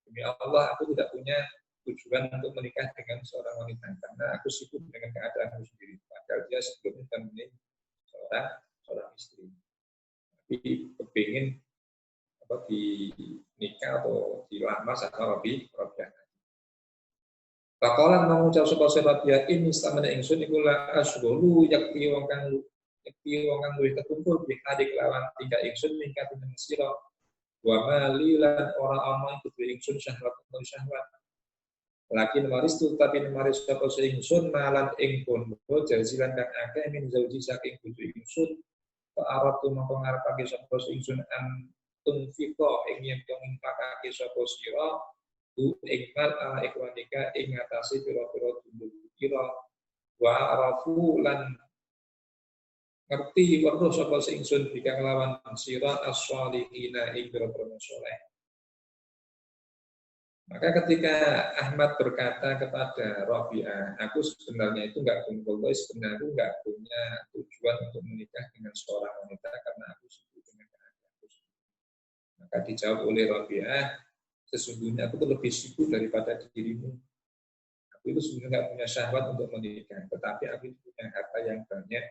demi Allah aku tidak punya tujuan untuk menikah dengan seorang wanita karena aku sibuk dengan keadaanku sendiri. Padahal dia sebelumnya sudah menikah seorang istri. Tapi kepingin di nikah atau dilamar sama Rabi'ah. Bakalan mengucap sapa Rabi'ah ini samana ingsun iku la asghulu yakti wong kang luwih ketumpul bi hadik lawan tingkah ingsun mingkat dengan sira wa malilan ora ana iku ingsun syahwat. Lakin waris tu tapi maris sapa ingsun malan ing pondho jazilan kang akeh min zauji saking bojo ingsun Arab tu mongko ngarepake sapa ingsun an tunfiko ing yen to ngimpakake sapa sira bu ikmal ala ikwanika ing ngatasi pira-pira tunduk kira wa arafu lan ngerti weruh sapa ingsun bika kelawan sira as-shalihina ing pira-pira saleh. Maka ketika Ahmad berkata kepada Rabi'ah, aku sebenarnya itu sebenarnya nggak punya tujuan untuk menikah dengan seorang wanita karena aku sibuk dengan keadaanku. Maka dijawab oleh Rabi'ah, sesungguhnya aku tuh lebih sibuk daripada dirimu. Aku itu sebenarnya nggak punya syahwat untuk menikah, tetapi aku punya harta yang banyak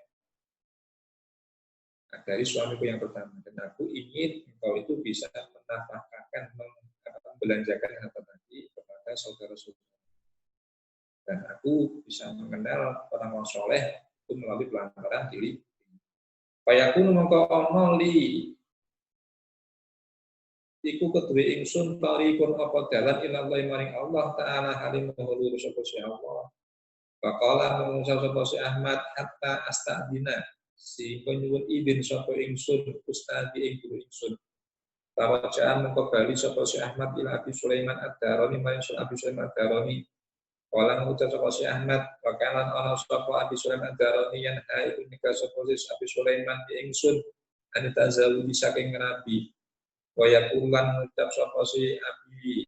dari suamiku yang pertama, dan aku ingin engkau itu bisa menafkahkan, membelanjakan harta tadi kepada saudara-saudara. Dan aku bisa mengenal orang-orang soleh itu melalui pelantaran diri. Fayakunu mongko ana li iku kedue ingsun tarikun apa dalan ilallah maring Allah taala halim nuhulu sapa si Allah. Faqala mengucap sapa si Ahmad hatta astadina si nyuwun izin sapa ingsun ustadi ing guru ingsun. Tawajaan mengko bali sapa si Ahmad ila Abi Sulaiman ad-Darani maring Abi Sulaiman ad-Darani. Kala ngucap sapa si Ahmad wakalan ana sapa Abi Sulaiman ad-Darani yang hai unika sapa si Abi Sulaiman ingsun anita zawu saking nabi. Waya kulan ngucap sapa si Abi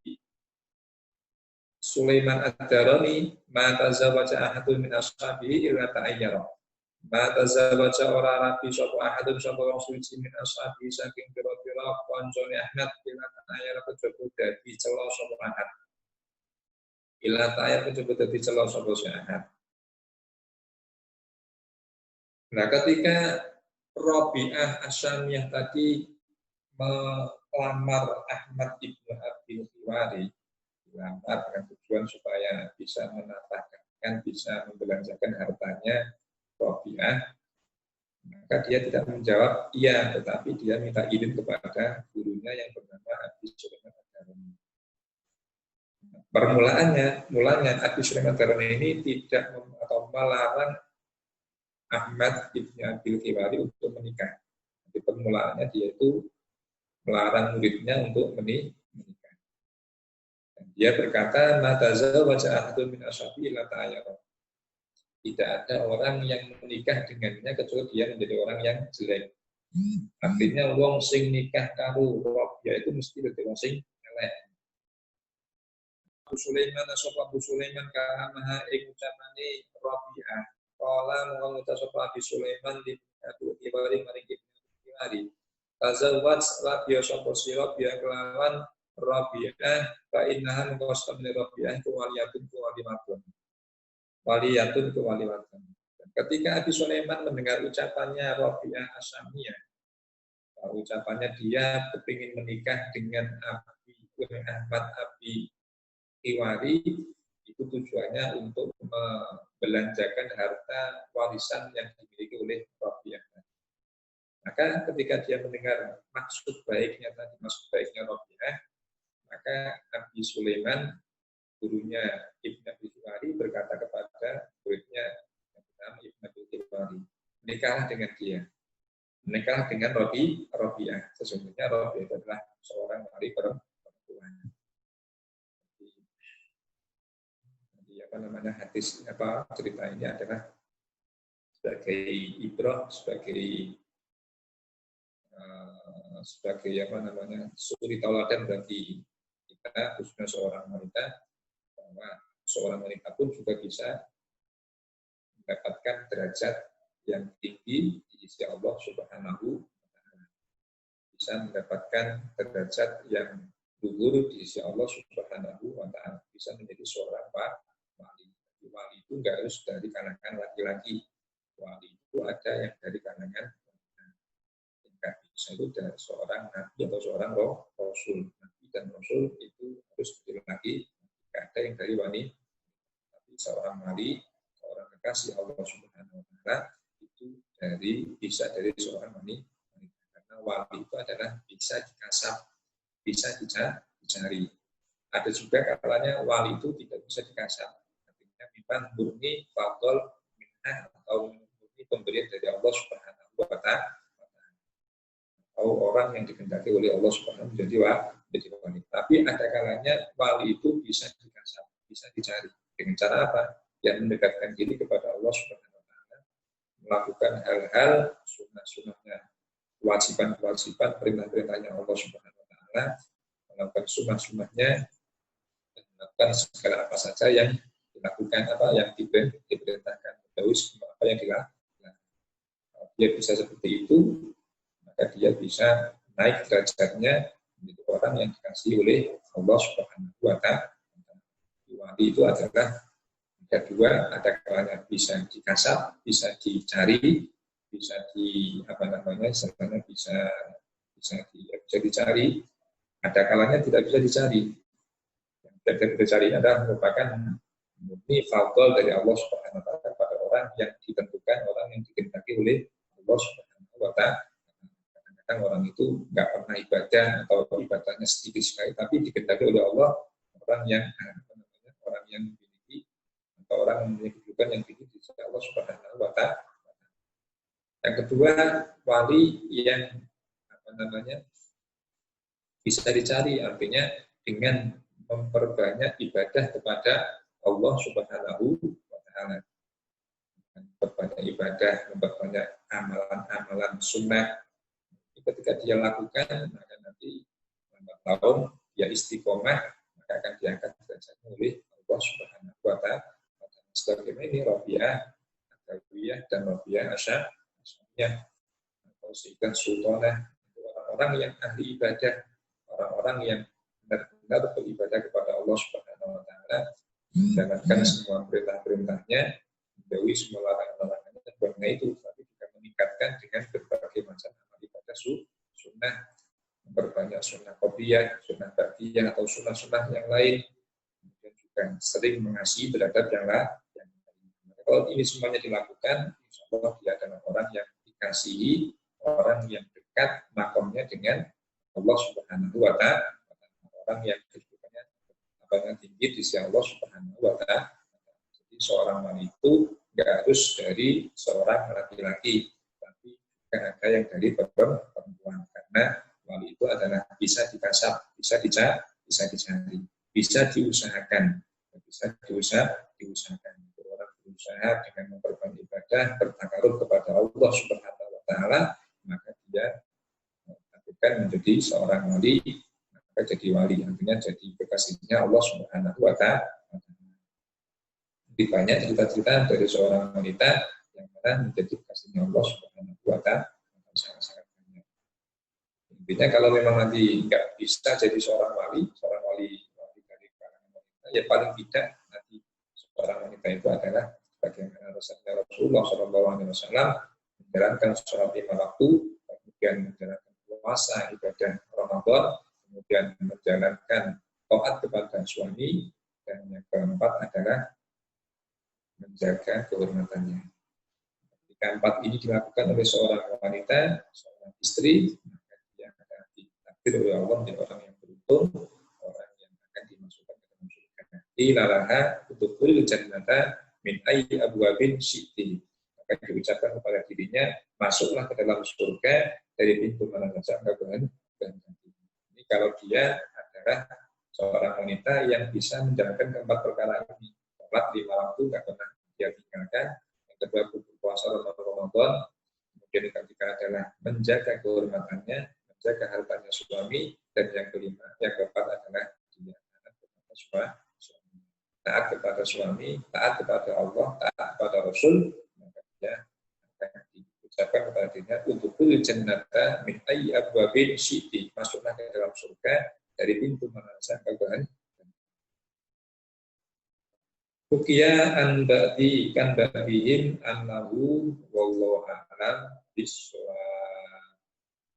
Sulaiman ad-Darani ma tazawaja ahadun min ashabihi illa ta'ayyara. Ma tazawaja ora rabi sapa ahadun sapa wong suci min ashabihi saking pira-pira kancane Ahmad illa ta'ayyara kejaba dadi cela sapa ahad. Illa ta'ayyara kejaba dadi cela sapa si ahad. Nah, ketika Rabi'ah Asyamiyah tadi melamar Ahmad ibnu Abi Khiwari, dilamar dengan tujuan supaya bisa menafkahkan, bisa membelanjakan hartanya Rabi'ah, maka dia tidak menjawab iya, tetapi dia minta izin kepada gurunya yang bernama Abi Sulaiman ad-Darani. Mulanya Abi Sulaiman ad-Darani ini tidak atau melarang Ahmad ibnu Abi Khiwari untuk menikah. Di permulaannya dia itu melarang muridnya untuk menikah. Dan dia berkata, "Mataza wajah ahadun min ashabi illa ta'ayyara." Tidak ada orang yang menikah dengannya kecuali dia menjadi orang yang jelek. Artinya wong sing nikah karo Rabi'ah itu mesti dadi wong sing elek. Abu Sulaiman sapa Abu Sulaiman kana maha ing ucapane Rabi'ah. Kala mung ngucap sapa Abu Sulaiman di Abu Khiwari maring Ibnu Khiwari. Tazawwaj la biya sapa sira biya kelawan Rabi'ah fa innaha mengkostamne Rabi'ah ku waliyatun ku walimatun. Waliyatun ku walimatun. Ketika Abi Sulaiman mendengar ucapannya Rabi'ah Asyamiyah, ucapannya dia kepingin menikah dengan Ahmad Abi Khiwari, itu tujuannya untuk membelanjakan harta warisan yang dimiliki oleh Rabi'ah. Maka ketika dia mendengar maksud baiknya Rabi'ah, maka Abi Sulaiman, gurunya Ibnu Abi Khiwari, berkata kepada muridnya yang bernama Ibnu Abi Khiwari, menikahlah dengan dia, menikahlah dengan Rabi'ah. Sesungguhnya Rabi'ah itu adalah seorang wali perempuan. Jadi hadis cerita ini adalah sebagai ibrah, sebagai suri tauladan bagi kita, khususnya seorang wanita, bahwa seorang wanita pun juga bisa mendapatkan derajat yang tinggi di sisi Allah Subhanahu wa Ta'ala. Bisa mendapatkan derajat yang luhur di sisi Allah Subhanahu wa Ta'ala. Bisa menjadi seorang wali. Wali itu enggak harus dari kalangan laki-laki. Wali itu ada yang dari kalangan bisa itu dari seorang nabi atau seorang rasul. Nabi dan rasul itu harus laki-laki, tidak ada yang dari wanita. Tapi seorang wali, seorang kekasih Allah Subhanahu wa Ta'ala itu bisa dari seorang wanita. Karena wali itu adalah bisa dikasap, bisa dicari. Ada juga kalanya wali itu tidak bisa dikasap. Artinya memang murni fadl minah atau murni pemberian dari Allah Subhanahu wa Ta'ala. atau orang yang dikehendaki oleh Allah Subhanahu menjadi wali. Tapi ada kalanya wali itu bisa dikasih, bisa dicari. Dengan cara apa? Yang mendekatkan diri kepada Allah Subhanahu wa taala, melakukan hal-hal sunnah-sunnahnya, kewajiban-kewajiban, perintah-perintahnya Allah Subhanahu wa taala, melakukan sunnah-sunnahnya, dan melakukan segala apa saja yang dilakukan, apa yang diperintahkan, terus apa yang dilakukan. Kalau dia bisa seperti itu, maka dia bisa naik derajatnya menjadi orang yang dikasihi oleh Allah Subhanahu wa taala. Wali itu adalah ada dua, ada kalanya bisa dikasap, bisa dicari, bisa di apa namanya, istilahnya bisa dicari. Ada kalanya tidak bisa dicari. Yang tidak bisa dicari adalah merupakan murni fadl dari Allah Subhanahu wa taala kepada orang yang ditentukan, orang yang dikehendaki oleh Allah Subhanahu wa taala. Kadang-kadang orang itu nggak pernah ibadah atau ibadahnya sedikit sekali, tapi dikehendaki oleh Allah, orang yang memiliki atau orang yang memiliki kedudukan yang tinggi di sisi Allah Subhanahu wa taala. Yang kedua, wali yang apa namanya, bisa dicari, artinya dengan memperbanyak ibadah kepada Allah Subhanahu wa taala. Memperbanyak ibadah, memperbanyak amalan-amalan sunnah. Ketika dia lakukan, maka nanti lambat laun dia istiqomah, maka akan diangkat derajatnya oleh Allah Subhanahu wa taala. Sebagaimana ini Rabi'ah Adawiyah dan Rabi'ah Asy'ariyah atau Sayyidah Sultanah, orang-orang yang ahli ibadah, orang-orang yang benar-benar beribadah kepada Allah Subhanahu wa taala, menjalankan semua perintah-perintahnya, menjauhi semua larangan-larangannya, dan karena itu tapi juga meningkatkan dengan berbagai macam amal ibadah sunnah, memperbanyak sunnah qobliyah, sunnah ba'diyah atau sunnah-sunnah yang lain, kemudian juga sering mengasihi terhadap yang lain. Kalau ini semuanya dilakukan, insya Allah dia adalah orang yang dikasihi, orang yang dekat makamnya dengan Allah Subhanahu wa taala, orang yang kedudukannya tinggi di sisi Allah Subhanahu wa taala. Jadi seorang wali itu nggak harus dari seorang laki-laki, tapi juga ada yang dari perempuan, karena wali itu adalah bisa dikasap, bisa dicari, bisa diusahakan, diusahakan. Orang berusaha dengan memperbanyak ibadah, bertakarub kepada Allah Subhanahu wa taala, maka dia akan menjadi seorang wali, maka jadi wali, artinya jadi kekasihnya Allah Subhanahu wa taala. Lebih banyak cerita-cerita dari seorang wanita yang mana menjadi kekasihnya Allah Subhanahu wa taala, sangat-sangat banyak. Intinya kalau memang nanti nggak bisa jadi seorang wali dari kalangan wanita, ya paling tidak nanti seorang wanita itu adalah bagaimana Rasulullah SAW menjalankan sholat 5 waktu, kemudian menjalankan puasa ibadah Ramadan, kemudian menjalankan taat kepada suami, dan yang keempat adalah menjaga kehormatannya. Ketika 4 ini dilakukan oleh seorang wanita, seorang istri, maka dia akan ditakdir oleh Allah menjadi orang yang beruntung, orang yang akan dimasukkan ke dalam surga. Ilalaha udkhulil jannata min ayyi abwabin syi'ti. Maka diucapkan kepada dirinya, masuklah ke dalam surga dari pintu mana saja engkau kehendaki. Ini kalau dia adalah seorang wanita yang bisa menjalankan keempat perkara ini. Sholat 5 waktu nggak pernah dia tinggalkan. Yang kedua, berpuasa Ramadan. Kemudian yang ketiga adalah menjaga kehormatannya, menjaga hartanya suami, dan yang kelima, yang keempat adalah dia taat kepada suami, taat kepada suami, taat kepada Allah, taat kepada Rasul. Maka dia akan diucapkan kepada dirinya untuk kulil jannata min ayyi abwabin syi'ti, masuklah ke dalam surga dari pintu mana saja engkau kehendaki. Bukia an ba'di kan ba'dihim annahu wallahu a'lam bishawab.